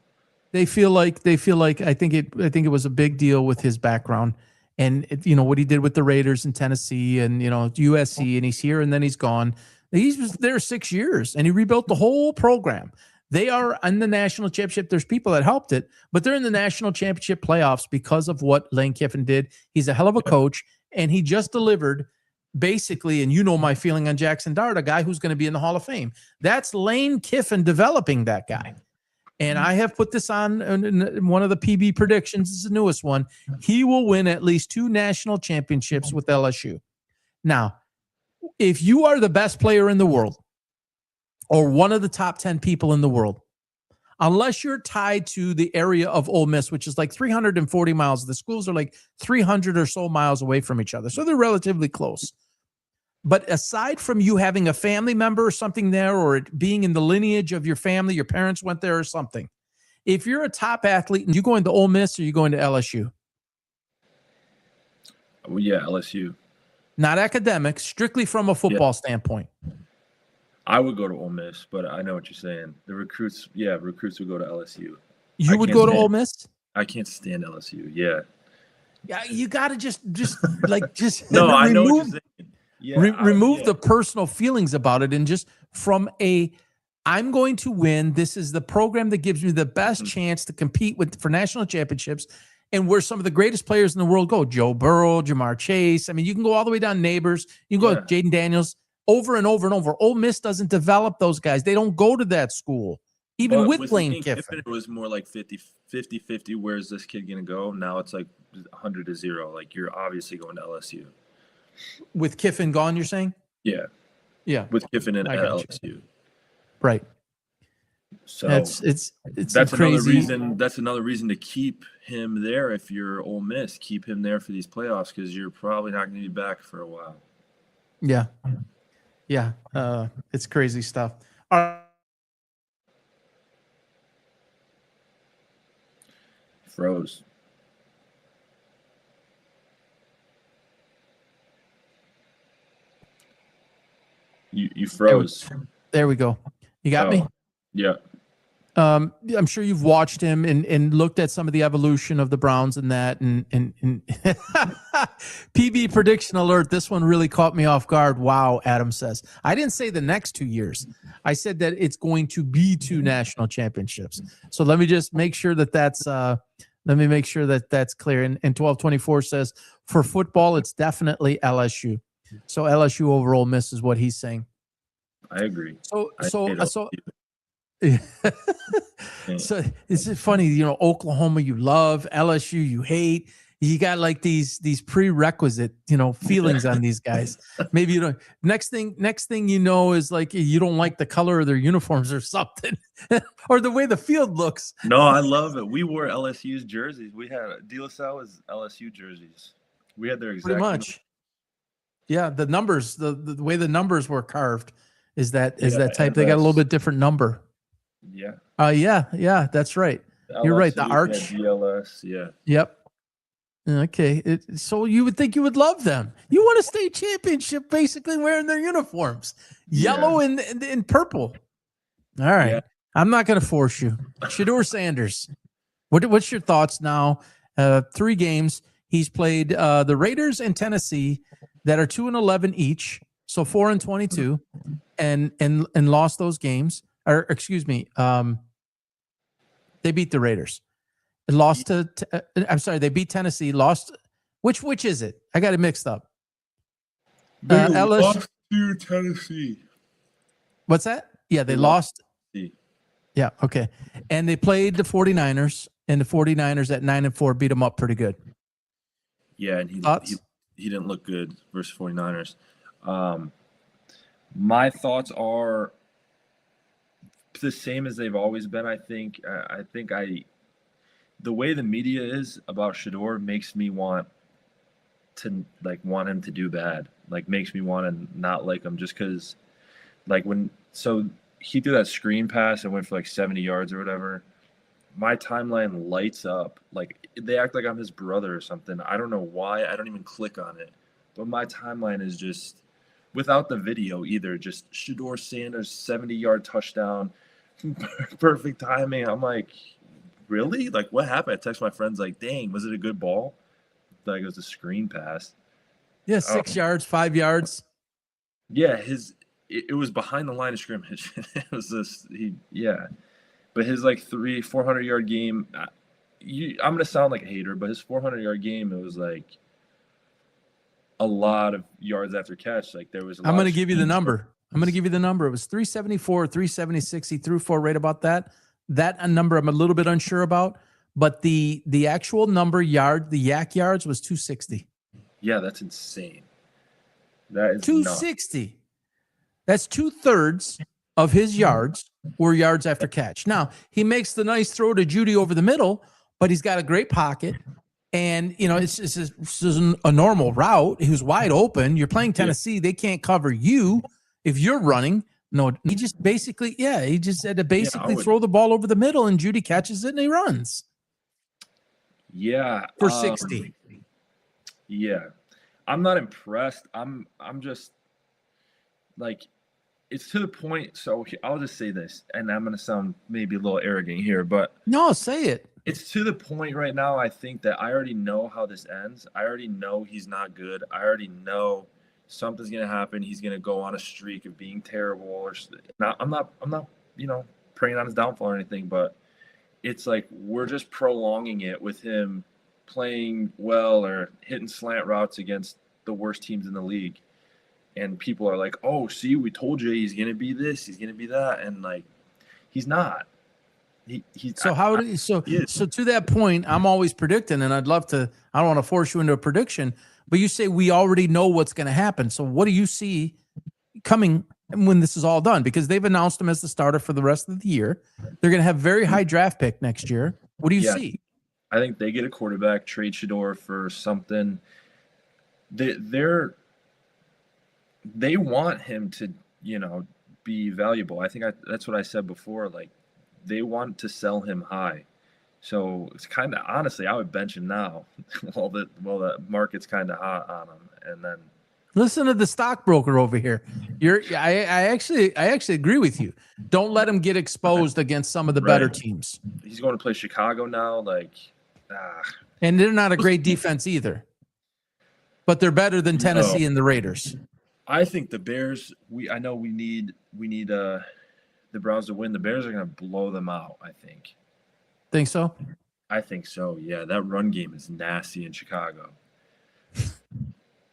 Speaker 1: They feel like I think it was a big deal with his background and what he did with the Raiders in Tennessee and USC, and he's here and then he's gone. He was there 6 years and he rebuilt the whole program. They are in the national championship. There's people that helped it, but they're in the national championship playoffs because of what Lane Kiffin did. He's a hell of a coach, and he just delivered basically, and my feeling on Jackson Dart, a guy who's going to be in the Hall of Fame. That's Lane Kiffin developing that guy. And I have put this on one of the PB predictions. This is the newest one. He will win at least 2 national championships with LSU. Now, if you are the best player in the world or one of the top 10 people in the world, unless you're tied to the area of Ole Miss, which is like 340 miles, the schools are like 300 or so miles away from each other. So they're relatively close. But aside from you having a family member or something there, or it being in the lineage of your family, your parents went there or something, if you're a top athlete and you going to Ole Miss or you going to LSU?
Speaker 2: Well, yeah, LSU.
Speaker 1: Not academics, strictly from a football standpoint.
Speaker 2: I would go to Ole Miss, but I know what you're saying. The recruits would go to LSU.
Speaker 1: You would go to Ole Miss?
Speaker 2: I can't stand LSU. Yeah.
Speaker 1: Yeah, you got to just
Speaker 2: no, I know what you're saying. Yeah,
Speaker 1: remove the personal feelings about it and just from I'm going to win. This is the program that gives me the best chance to compete for national championships and where some of the greatest players in the world go. Joe Burrow, Jamar Chase. I mean, you can go all the way down Neighbors. You can go with Jaden Daniels over and over and over. Ole Miss doesn't develop those guys. They don't go to that school, even with Lane Kiffin.
Speaker 2: It was more like 50-50. Where's this kid going to go? Now it's like 100-0. Like, you're obviously going to LSU.
Speaker 1: With Kiffin gone, you're saying?
Speaker 2: Yeah.
Speaker 1: Yeah.
Speaker 2: With Kiffin and LSU.
Speaker 1: Right.
Speaker 2: So
Speaker 1: that's
Speaker 2: crazy. That's another reason to keep him there if you're Ole Miss. Keep him there for these playoffs because you're probably not going to be back for a while.
Speaker 1: Yeah. Yeah. It's crazy stuff. All right.
Speaker 2: Froze. You froze.
Speaker 1: There we go. You got me?
Speaker 2: Yeah.
Speaker 1: I'm sure you've watched him and looked at some of the evolution of the Browns and that. And PB prediction alert. This one really caught me off guard. Wow, Adam says. I didn't say the next 2 years. I said that it's going to be 2 national championships. So let me just make sure that that's clear. And 1224 says for football, it's definitely LSU. So LSU over Ole Miss is what he's saying.
Speaker 2: I agree.
Speaker 1: So it's funny, Oklahoma you love, LSU you hate. You got like these prerequisite, feelings on these guys. Maybe you don't. Next thing you know is like you don't like the color of their uniforms or something, or the way the field looks.
Speaker 2: No, I love it. We wore LSU's jerseys. We had De La Salle's LSU jerseys. We had their exact.
Speaker 1: Pretty much. Yeah, the numbers, the way the numbers were carved is that type. They got a little bit different number.
Speaker 2: Yeah.
Speaker 1: Yeah, that's right. LSU, you're right. The arch.
Speaker 2: DLS, yeah.
Speaker 1: Yep. Okay. So you would think you would love them. You won a state championship basically wearing their uniforms. Yellow and purple. All right. Yeah. I'm not going to force you. Shedeur Sanders. What's your thoughts now? 3 games. He's played the Raiders and Tennessee that are 2-11 each. So 4-22 and lost those games. Or excuse me, they beat the Raiders. Lost to I'm sorry, they beat Tennessee. Lost. Which is it? I got it mixed up.
Speaker 2: They lost to Tennessee.
Speaker 1: What's that? Yeah, they lost. Yeah, okay. And they played the 49ers, and the 49ers at 9-4 beat them up pretty good.
Speaker 2: Yeah, and he didn't look good versus 49ers. My thoughts are the same as they've always been. I think the way the media is about Shedeur makes me want him to do bad. Like makes me want to not like him just because he threw that screen pass and went for like 70 yards or whatever. My timeline lights up. Like they act like I'm his brother or something. I don't know why. I don't even click on it. But my timeline is just without the video either. Just Shedeur Sanders 70-yard touchdown. Perfect timing. I'm like, really? Like, what happened? I text my friends like, dang, was it a good ball? Like, it was a screen pass.
Speaker 1: Yeah, 6 yards, 5 yards.
Speaker 2: Yeah, it was behind the line of scrimmage. It was but his like 400-yard game. I'm gonna sound like a hater, but his 400-yard game, it was like a lot of yards after catch. Like there was.
Speaker 1: I'm gonna give you the number. It was 374, 376. He threw for right about that. That number I'm a little bit unsure about, but the actual number the yak yards was 260.
Speaker 2: Yeah, that's insane. That is
Speaker 1: 260. Nuts. That's 2/3 of his yards were yards after catch. Now he makes the nice throw to Judy over the middle, but he's got a great pocket. And, this is a normal route. He was wide open. You're playing Tennessee. They can't cover you if you're running. No, he just basically, he just had to basically throw the ball over the middle and Judy catches it and he runs.
Speaker 2: Yeah.
Speaker 1: For 60.
Speaker 2: Yeah. I'm not impressed. I'm just like, it's to the point. So I'll just say this, and I'm going to sound maybe a little arrogant here, but.
Speaker 1: No, say it.
Speaker 2: It's to the point right now, I think, that I already know how this ends. I already know he's not good. I already know something's going to happen. He's going to go on a streak of being terrible. Or I'm not, praying on his downfall or anything, but it's like we're just prolonging it with him playing well or hitting slant routes against the worst teams in the league. And people are like, oh, see, we told you he's going to be this, he's going to be that. And, like, he's not. So to that point, I'm always predicting, and I'd love to. I don't want to force you into a prediction, but you say we already know what's going to happen. So what do you see coming when this is all done? Because they've announced him as the starter for the rest of the year. They're going to have very high draft pick next year. What do you see? I think they get a quarterback, trade Shedeur for something. They want him to, be valuable. I think that's what I said before. Like, they want to sell him high. So it's kind of, honestly, I would bench him now while the market's kind of hot on him. And then
Speaker 1: Listen to the stockbroker over here. I actually agree with you. Don't let him get exposed against some of the better teams.
Speaker 2: He's going to play Chicago now,
Speaker 1: and they're not a great defense either. But they're better than Tennessee and the Raiders.
Speaker 2: I think the Bears. I know we need the Browns to win. The Bears are going to blow them out. I think.
Speaker 1: Think so?
Speaker 2: I think so. Yeah, that run game is nasty in Chicago.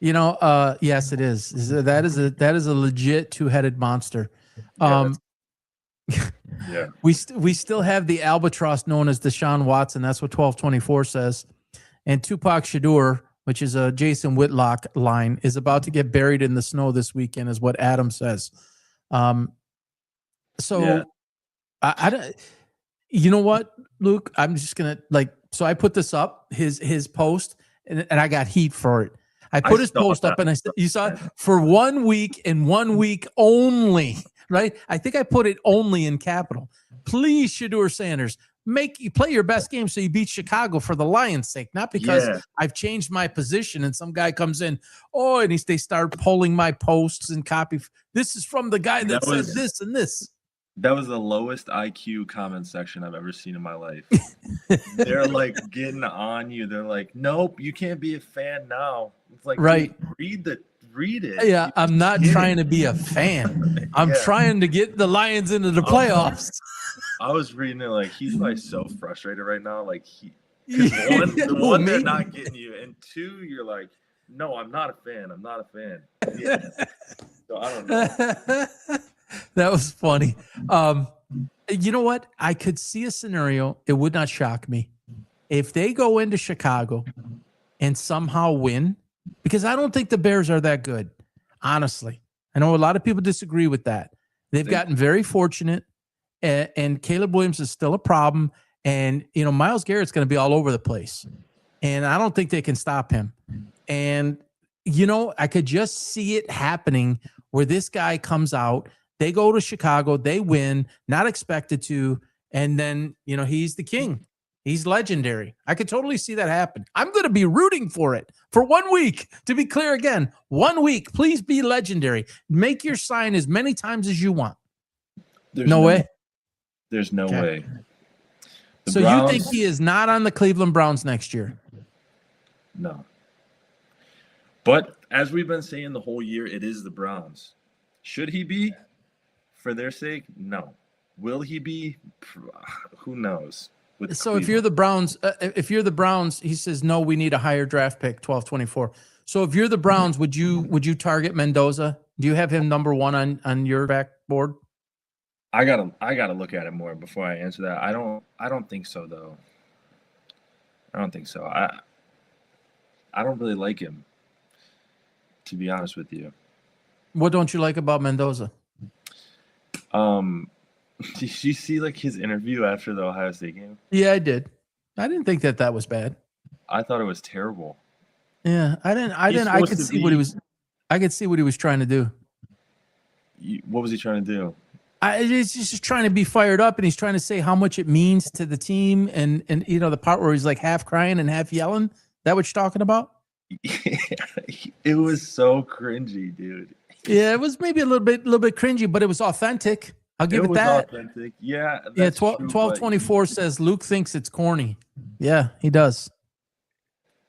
Speaker 1: Yes, it is. That is a legit two-headed monster. Yeah. We still have the albatross known as Deshaun Watson. That's what 1224 says. And Tupac Shedeur, which is a Jason Whitlock line, is about to get buried in the snow this weekend, is what Adam says. I don't. You know what, Luke? I'm just gonna So I put this up, his post, and I got heat for it. I put his post up, and I said, "You saw it for 1 week and 1 week only." Right? I think I put it only in capital. Please, Shedeur Sanders, play your best game so you beat Chicago for the Lions' sake, not because I've changed my position and some guy comes in, and they start pulling my posts and copy. This is from the guy that said this and this.
Speaker 2: That was the lowest IQ comment section I've ever seen in my life. They're getting on you. They're like, "Nope, you can't be a fan now." It's like,
Speaker 1: right?
Speaker 2: Read it.
Speaker 1: Yeah, I'm not trying to be a fan. I'm trying to get the Lions into the playoffs.
Speaker 2: I was reading it he's probably so frustrated right now. One, they're not getting you, and two, you're like, "No, I'm not a fan. I'm not a fan." Yeah. So I don't know.
Speaker 1: That was funny. You know what? I could see a scenario. It would not shock me if they go into Chicago and somehow win, because I don't think the Bears are that good. Honestly, I know a lot of people disagree with that. They've gotten very fortunate, and Caleb Williams is still a problem. And Myles Garrett's going to be all over the place, and I don't think they can stop him. And I could just see it happening where this guy comes out. They go to Chicago, they win, not expected to, and then, he's the king. He's legendary. I could totally see that happen. I'm going to be rooting for it for 1 week. To be clear again, 1 week, please be legendary. Make your sign as many times as you want.
Speaker 2: There's
Speaker 1: no way?
Speaker 2: There's no way.
Speaker 1: So Browns, you think he is not on the Cleveland Browns next year?
Speaker 2: No. But as we've been saying the whole year, it is the Browns. Should he be? For their sake, no. Will he be? Who knows?
Speaker 1: So if you're the Browns, he says no. We need a higher draft pick, 12-24. So if you're the Browns, would you target Mendoza? Do you have him number one on your backboard?
Speaker 2: I gotta look at it more before I answer that. I don't think so though. I don't think so. I don't really like him, to be honest with you.
Speaker 1: What don't you like about Mendoza?
Speaker 2: Did you see his interview after the Ohio State game?
Speaker 1: Yeah, I did. I didn't think that was bad.
Speaker 2: I thought it was terrible.
Speaker 1: Yeah, I didn't. I could see what he was. I could see what he was trying to do.
Speaker 2: What was he trying to do?
Speaker 1: He's just trying to be fired up, and he's trying to say how much it means to the team, and the part where he's half crying and half yelling. That what you're talking about?
Speaker 2: Yeah, it was so cringy, dude.
Speaker 1: Yeah, it was maybe a little bit cringy, but it was authentic. I'll give it that.
Speaker 2: Authentic. Yeah.
Speaker 1: Yeah. 1224 says Luke thinks it's corny. Yeah, he does.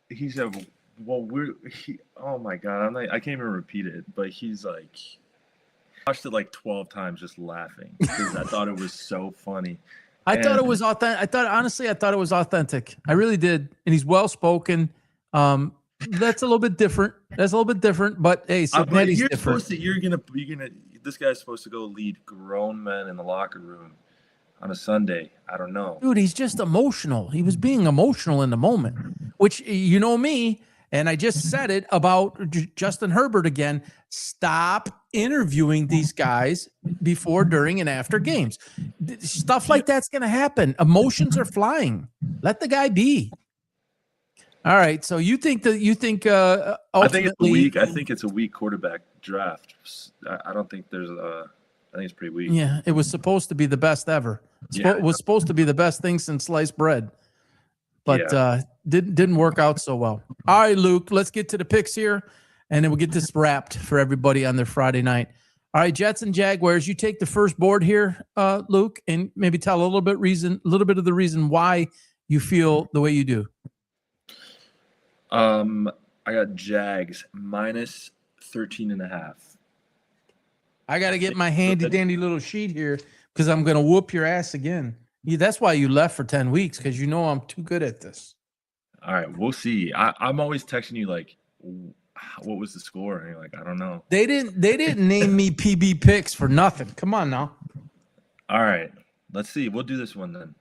Speaker 2: He said, "Well, oh my god, I can't even repeat it." But he's watched it 12 times just laughing because I thought it was so funny.
Speaker 1: I thought it was authentic. I thought it was authentic. I really did. And he's well spoken. That's a little bit different. But hey, Cincinnati's different.
Speaker 2: This guy's supposed to go lead grown men in the locker room on a Sunday. I don't know.
Speaker 1: Dude, he's just emotional. He was being emotional in the moment, which me, and I just said it about Justin Herbert again. Stop interviewing these guys before, during, and after games. Stuff like that's going to happen. Emotions are flying. Let the guy be. All right. So you think ultimately,
Speaker 2: I think it's a weak quarterback draft. I don't think there's I think it's pretty weak.
Speaker 1: Yeah, it was supposed to be the best ever. It was supposed to be the best thing since sliced bread, but didn't work out so well. All right, Luke, let's get to the picks here. and then we'll get this wrapped for everybody on their Friday night. All right, Jets and Jaguars. You take the first board here, Luke, and maybe tell a little bit of the reason why you feel the way you do.
Speaker 2: I got Jags minus 13.5.
Speaker 1: I got to get my handy dandy little sheet here because I'm going to whoop your ass again. That's why you left for 10 weeks, because you know I'm too good at this.
Speaker 2: All right, we'll see. I'm always texting you like, what was the score? And you're like, I don't know.
Speaker 1: They didn't name me PB picks for nothing. Come on now.
Speaker 2: All right, let's see. We'll do this one then.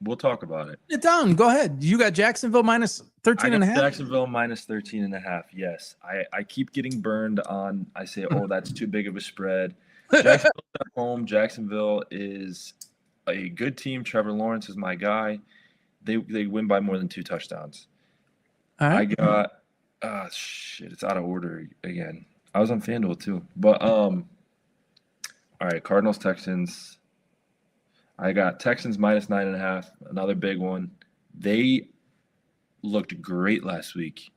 Speaker 2: We'll talk about it.
Speaker 1: Get down. Go ahead. You got Jacksonville minus 13.5?
Speaker 2: Jacksonville minus 13.5. Yes. I keep getting burned on. I say, oh, that's too big of a spread. Jacksonville's at home. Jacksonville is a good team. Trevor Lawrence is my guy. They win by more than 2 touchdowns.
Speaker 1: All right.
Speaker 2: I got shit, it's out of order again. I was on FanDuel too. But all right, Cardinals, Texans. I got Texans minus 9.5, another big one. They looked great last week.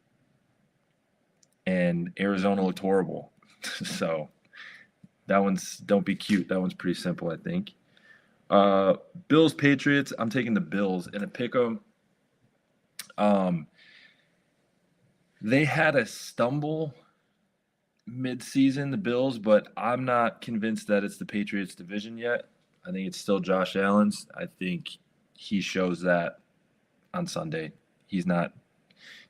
Speaker 2: And Arizona looked horrible. So that one's don't be cute. That one's pretty simple, I think. Bills, Patriots. I'm taking the Bills in a pick 'em. They had a stumble mid-season, the Bills, but I'm not convinced that it's the Patriots division yet. I think it's still Josh Allen's. I think he shows that on Sunday. He's not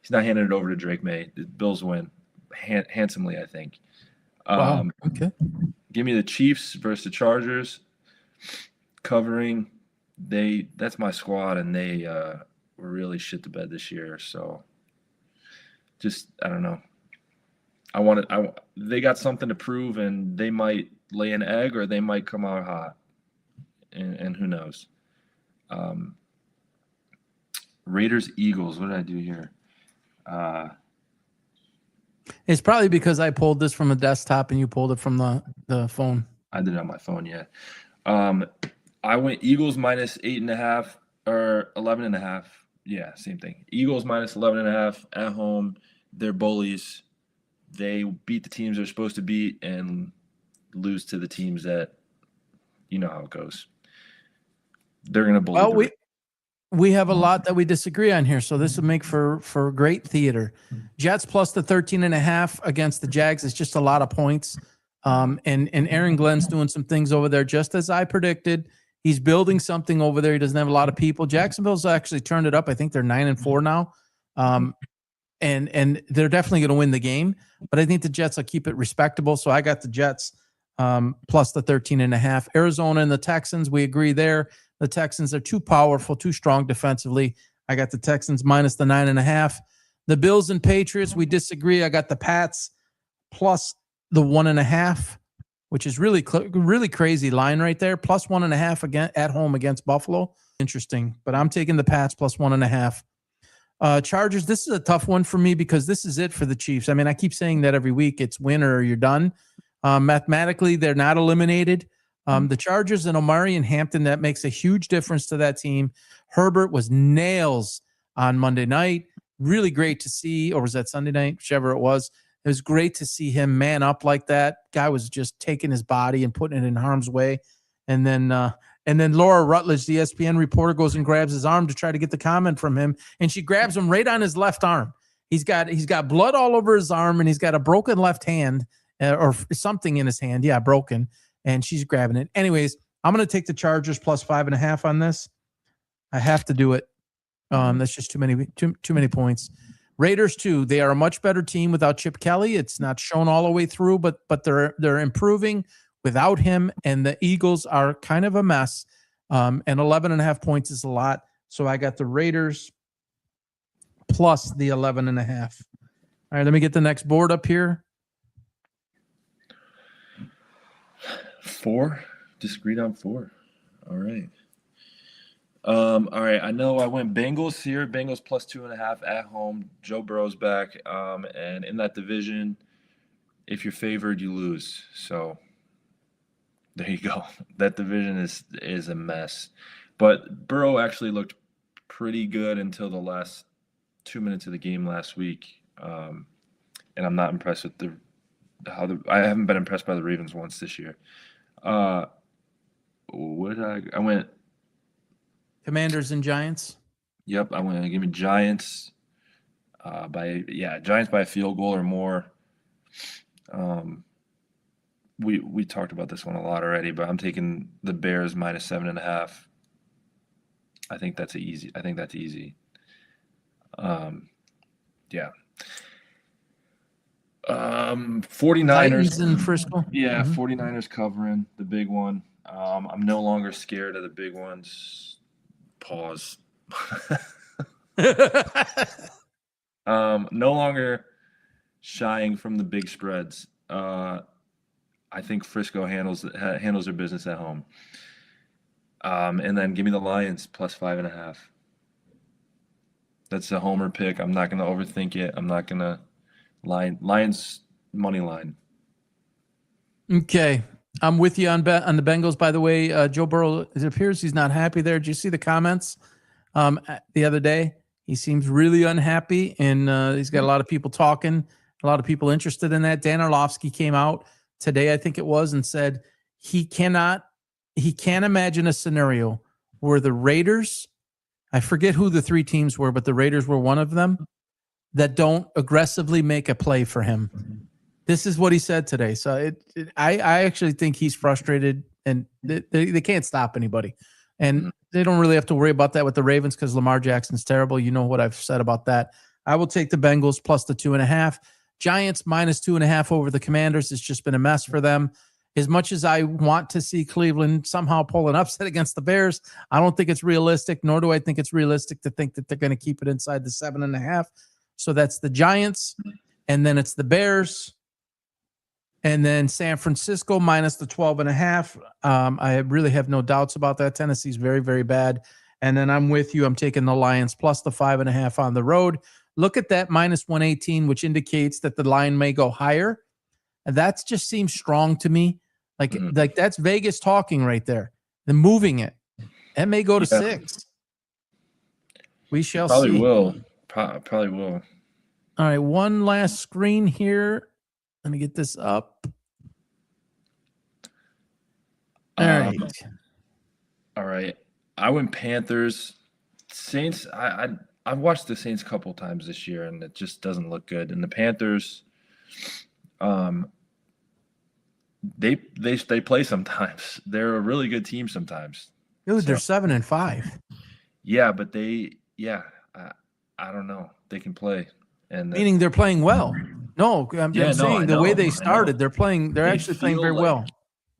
Speaker 2: handing it over to Drake May. The Bills win handsomely, I think.
Speaker 1: Wow. Okay.
Speaker 2: Give me the Chiefs versus the Chargers. Covering. That's my squad, and they were really shit the bed this year. So just I don't know. They got something to prove, and they might lay an egg or they might come out hot. And who knows? Raiders, Eagles. What did I do here?
Speaker 1: It's probably because I pulled this from a desktop and you pulled it from the phone.
Speaker 2: I did it on my phone, yeah. I went Eagles minus 8.5 or 11.5. Yeah, same thing. Eagles minus 11.5 at home. They're bullies. They beat the teams they're supposed to beat and lose to the teams that you know how it goes. They're going to bully.
Speaker 1: Well, we have a lot that we disagree on here, so this will make for great theater. Jets plus the 13.5 against the Jags is just a lot of points. And Aaron Glenn's doing some things over there, just as I predicted. He's building something over there. He doesn't have a lot of people. Jacksonville's actually turned it up. I think they're 9-4 now. And they're definitely going to win the game, but I think the Jets will keep it respectable. So I got the Jets plus the 13.5. Arizona and the Texans, we agree there. The Texans are too powerful, too strong defensively. I got the Texans minus the 9.5. The Bills and Patriots, we disagree. I got the Pats plus the 1.5, which is really crazy line right there. Plus 1.5 again at home against Buffalo. Interesting, but I'm taking the Pats plus 1.5. Chargers, this is a tough one for me because this is it for the Chiefs. I mean, I keep saying that every week. It's win or you're done. Mathematically, they're not eliminated. The Chargers and Omari and Hampton, that makes a huge difference to that team. Herbert was nails on Monday night. Really great to see, or was that Sunday night? Whichever it was. It was great to see him man up like that. Guy was just taking his body and putting it in harm's way. And then Laura Rutledge, the ESPN reporter, goes and grabs his arm to try to get the comment from him, and she grabs him right on his left arm. He's got blood all over his arm, and he's got a broken left hand or something in his hand. Yeah, broken. And she's grabbing it. Anyways, I'm going to take the Chargers plus 5.5 on this. I have to do it. That's just too many points. Raiders too. They are a much better team without Chip Kelly. It's not shown all the way through, but they're improving without him. And the Eagles are kind of a mess. And 11.5 points is a lot. So I got the Raiders plus the 11.5. All right, let me get the next board up here.
Speaker 2: 4. Disagreed on 4. All right. All right. I know I went Bengals here. Bengals plus 2.5 at home. Joe Burrow's back. And in that division, if you're favored, you lose. So there you go. That division is a mess. But Burrow actually looked pretty good until the last 2 minutes of the game last week. and I'm not impressed with I haven't been impressed by the Ravens once this year. What did I went.
Speaker 1: Commanders and Giants.
Speaker 2: Yep, I'm gonna give me Giants Giants by a field goal or more. We talked about this one a lot already, but I'm taking the Bears minus 7.5. I think that's easy. Yeah. 49ers.
Speaker 1: Titans in Frisco.
Speaker 2: Yeah, 49ers covering the big one. I'm no longer scared of the big ones. Pause. No longer shying from the big spreads. I think Frisco handles their business at home. And then give me the Lions plus 5.5. That's a homer pick. I'm not going to overthink it. I'm not going to Lions money line.
Speaker 1: Okay. I'm with you on the Bengals, by the way. Joe Burrow, it appears he's not happy there. Did you see the comments the other day? He seems really unhappy, and he's got a lot of people talking, a lot of people interested in that. Dan Orlovsky came out today, I think it was, and said he can't imagine a scenario where the Raiders, I forget who the 3 teams were, but the Raiders were one of them, that don't aggressively make a play for him. This is what he said today. So I actually think he's frustrated, and they can't stop anybody. And they don't really have to worry about that with the Ravens because Lamar Jackson's terrible. You know what I've said about that. I will take the Bengals plus the 2.5. Giants minus 2.5 over the Commanders. It's just been a mess for them. As much as I want to see Cleveland somehow pull an upset against the Bears, I don't think it's realistic, nor do I think it's realistic to think that they're going to keep it inside the 7.5. So that's the Giants, and then it's the Bears, and then San Francisco minus the 12.5. I really have no doubts about that. Tennessee's very, very bad. And then I'm with you. I'm taking the Lions plus the 5.5 on the road. Look at that minus 118, which indicates that the line may go higher. And that just seems strong to me. Like that's Vegas talking right there. They're moving it. That may go to 6. We shall see.
Speaker 2: Probably will.
Speaker 1: All right, one last screen here. Let me get this up. All right.
Speaker 2: All right. I went Panthers. Saints, I've watched the Saints a couple times this year, and it just doesn't look good. And the Panthers, they play sometimes. They're a really good team sometimes.
Speaker 1: Dude, they're 7-5.
Speaker 2: Yeah, but I don't know. They can play. And
Speaker 1: meaning they're playing well. No, I'm saying the way they started, they're actually playing very well.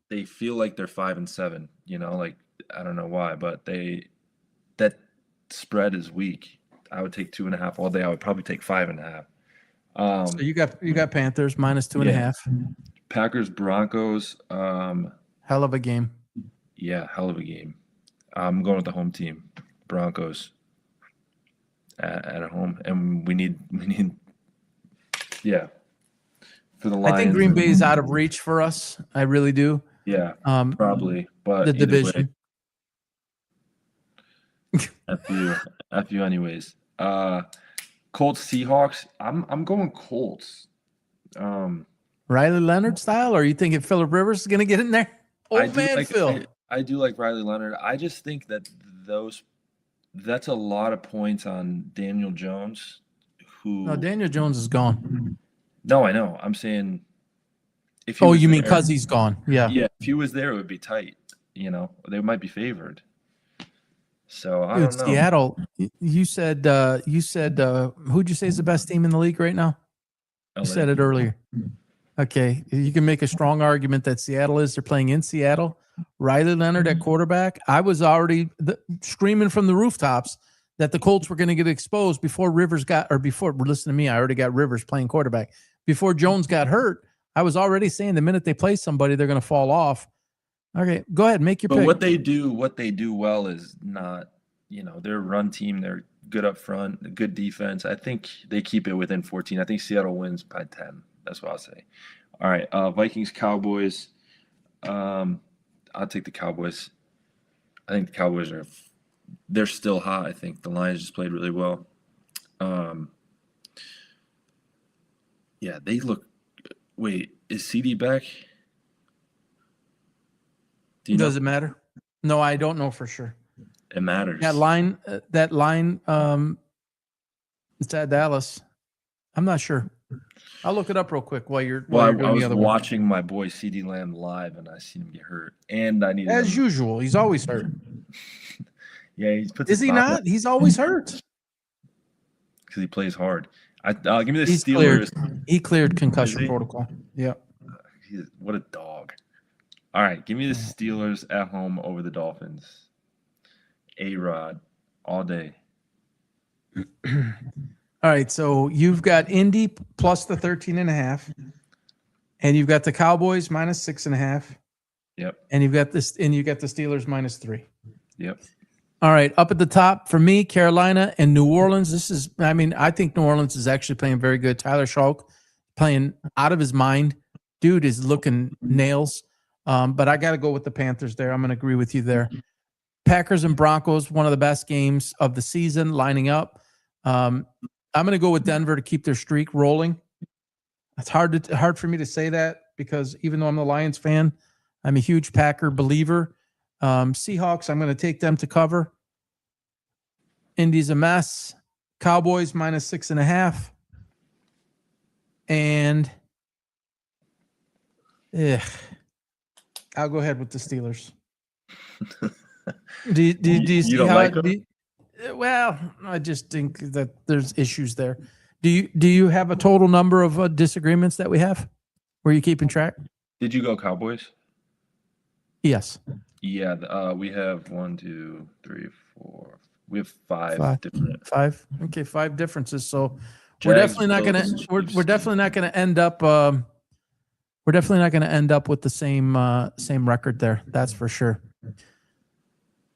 Speaker 2: They feel like they're 5-7, like I don't know why, but that spread is weak. I would take 2.5 all day. I would probably take 5.5.
Speaker 1: So you got Panthers minus 2.5.
Speaker 2: Packers, Broncos.
Speaker 1: Hell of a game.
Speaker 2: Yeah, hell of a game. I'm going with the home team, Broncos. At home, and we need for the Lions.
Speaker 1: I think Green Bay is out of reach for us. I really do.
Speaker 2: Yeah, probably, but
Speaker 1: the division.
Speaker 2: F you anyways. Colts, Seahawks. I'm going Colts.
Speaker 1: Riley Leonard style, or are you thinking Phillip Rivers is going to get in there? Phil.
Speaker 2: I do like Riley Leonard. I just think that that's a lot of points on Daniel Jones.
Speaker 1: No, Daniel Jones is gone.
Speaker 2: No, I know. I'm saying
Speaker 1: if he you mean because he's gone? Yeah.
Speaker 2: Yeah, if he was there, it would be tight. They might be favored. So I don't know.
Speaker 1: Seattle. You said who'd you say is the best team in the league right now? LA. You said it earlier. Okay, you can make a strong argument that Seattle is. They're playing in Seattle. Riley Leonard at quarterback. I was already screaming from the rooftops that the Colts were going to get exposed before listen to me, I already got Rivers playing quarterback. Before Jones got hurt, I was already saying the minute they play somebody, they're going to fall off. Okay, go ahead, make your pick.
Speaker 2: But what they do well is not, they're a run team. They're good up front, good defense. I think they keep it within 14. I think Seattle wins by 10. That's what I'll say. All right, Vikings, Cowboys. I'll take the Cowboys. I think the Cowboys they're still hot. I think the Lions just played really well. Yeah, they look. Wait, is CD back? Do you
Speaker 1: Does
Speaker 2: know?
Speaker 1: it matter? No, I don't know for sure.
Speaker 2: It matters.
Speaker 1: That line, it's at Dallas. I'm not sure. I'll look it up real quick while you're
Speaker 2: Well,
Speaker 1: doing
Speaker 2: I was
Speaker 1: the other one.
Speaker 2: watching my boy CD Lamb live, and I seen him get hurt, and I needed
Speaker 1: As
Speaker 2: him.
Speaker 1: usual, he's always hurt.
Speaker 2: Yeah, he puts.
Speaker 1: Is he not? He's always hurt.
Speaker 2: Because he plays hard. Give me the
Speaker 1: He's
Speaker 2: Steelers.
Speaker 1: He cleared concussion protocol. Yeah.
Speaker 2: What a dog. All right, give me the Steelers at home over the Dolphins. A-Rod all day.
Speaker 1: All right, so you've got Indy plus the 13.5, and you've got the Cowboys minus 6.5.
Speaker 2: Yep.
Speaker 1: And you've got the Steelers minus 3.
Speaker 2: Yep.
Speaker 1: All right, up at the top for me, Carolina and New Orleans. I think New Orleans is actually playing very good. Tyler Schalk playing out of his mind. Dude is looking nails. But I got to go with the Panthers there. I'm going to agree with you there. Packers and Broncos, one of the best games of the season lining up. I'm going to go with Denver to keep their streak rolling. It's hard for me to say that because even though I'm a Lions fan, I'm a huge Packer believer. Seahawks, I'm going to take them to cover. Indy's a mess. Cowboys minus 6.5. And I'll go ahead with the Steelers. Do you see how like well, I just think that there's issues there. Do you have a total number of disagreements that we have? Were you keeping track?
Speaker 2: Did you go Cowboys?
Speaker 1: Yes.
Speaker 2: Yeah, we have 1, 2, 3, 4. We have five different.
Speaker 1: Five. Okay, 5 differences. So
Speaker 2: Jags,
Speaker 1: we're definitely not going to. We're definitely not going to end up. We're definitely not going to end up with the same record there. That's for sure.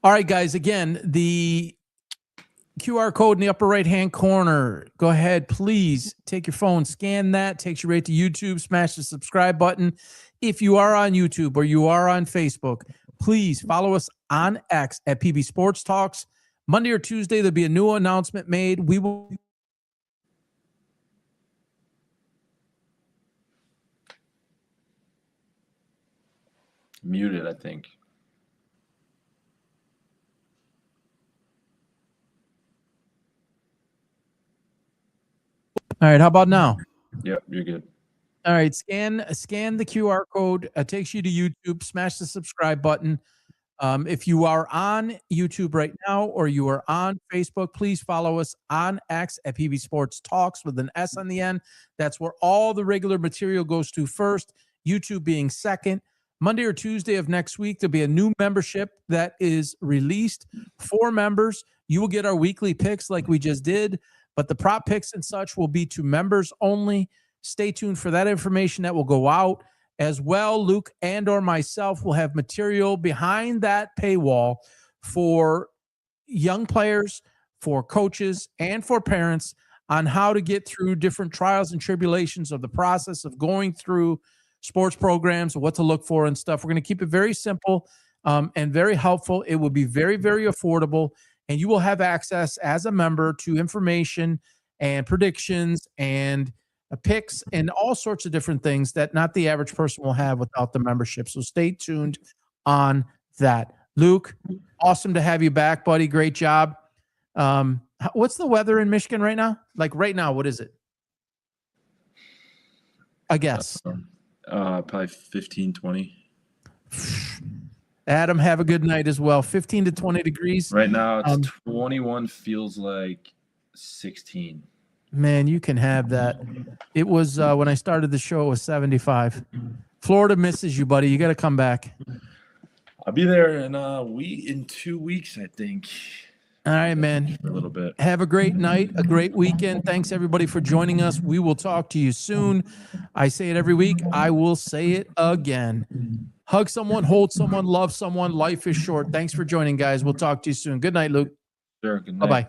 Speaker 1: All right, guys. Again, the QR code in the upper right-hand corner. Go ahead, please take your phone, scan that. Takes you right to YouTube. Smash the subscribe button. If you are on YouTube or you are on Facebook, please follow us on X at PB Sports Talks. Monday or Tuesday, there'll be a new announcement made. We will.
Speaker 2: Muted, I think.
Speaker 1: All right, how about now?
Speaker 2: Yep, you're good.
Speaker 1: All right, scan the QR code. It takes you to YouTube. Smash the subscribe button. If you are on YouTube right now or you are on Facebook, please follow us on X at PB Sports Talks with an S on the end. That's where all the regular material goes to first, YouTube being second. Monday or Tuesday of next week, there'll be a new membership that is released for members. You will get our weekly picks like we just did, but the prop picks and such will be to members only. Stay tuned for that information that will go out. As well, Luke and or myself will have material behind that paywall for young players, for coaches, and for parents on how to get through different trials and tribulations of the process of going through sports programs, what to look for and stuff. We're going to keep it very simple and very helpful. It will be very, very affordable, and you will have access as a member to information and predictions and picks and all sorts of different things that not the average person will have without the membership. So stay tuned on that. Luke, awesome to have you back, buddy. Great job. What's the weather in Michigan right now? Like right now, what is it? I guess.
Speaker 2: Probably 15, 20.
Speaker 1: Adam, have a good night as well. 15 to 20 degrees.
Speaker 2: Right now it's 21, feels like 16.
Speaker 1: Man, you can have that. It was when I started the show, it was 75. Florida misses you, buddy. You got to come back.
Speaker 2: I'll be there in 2 weeks, I think.
Speaker 1: All right, man.
Speaker 2: For a little bit.
Speaker 1: Have a great night, a great weekend. Thanks, everybody, for joining us. We will talk to you soon. I say it every week. I will say it again. Hug someone, hold someone, love someone. Life is short. Thanks for joining, guys. We'll talk to you soon. Good night, Luke.
Speaker 2: Sure, good night.
Speaker 1: Bye-bye.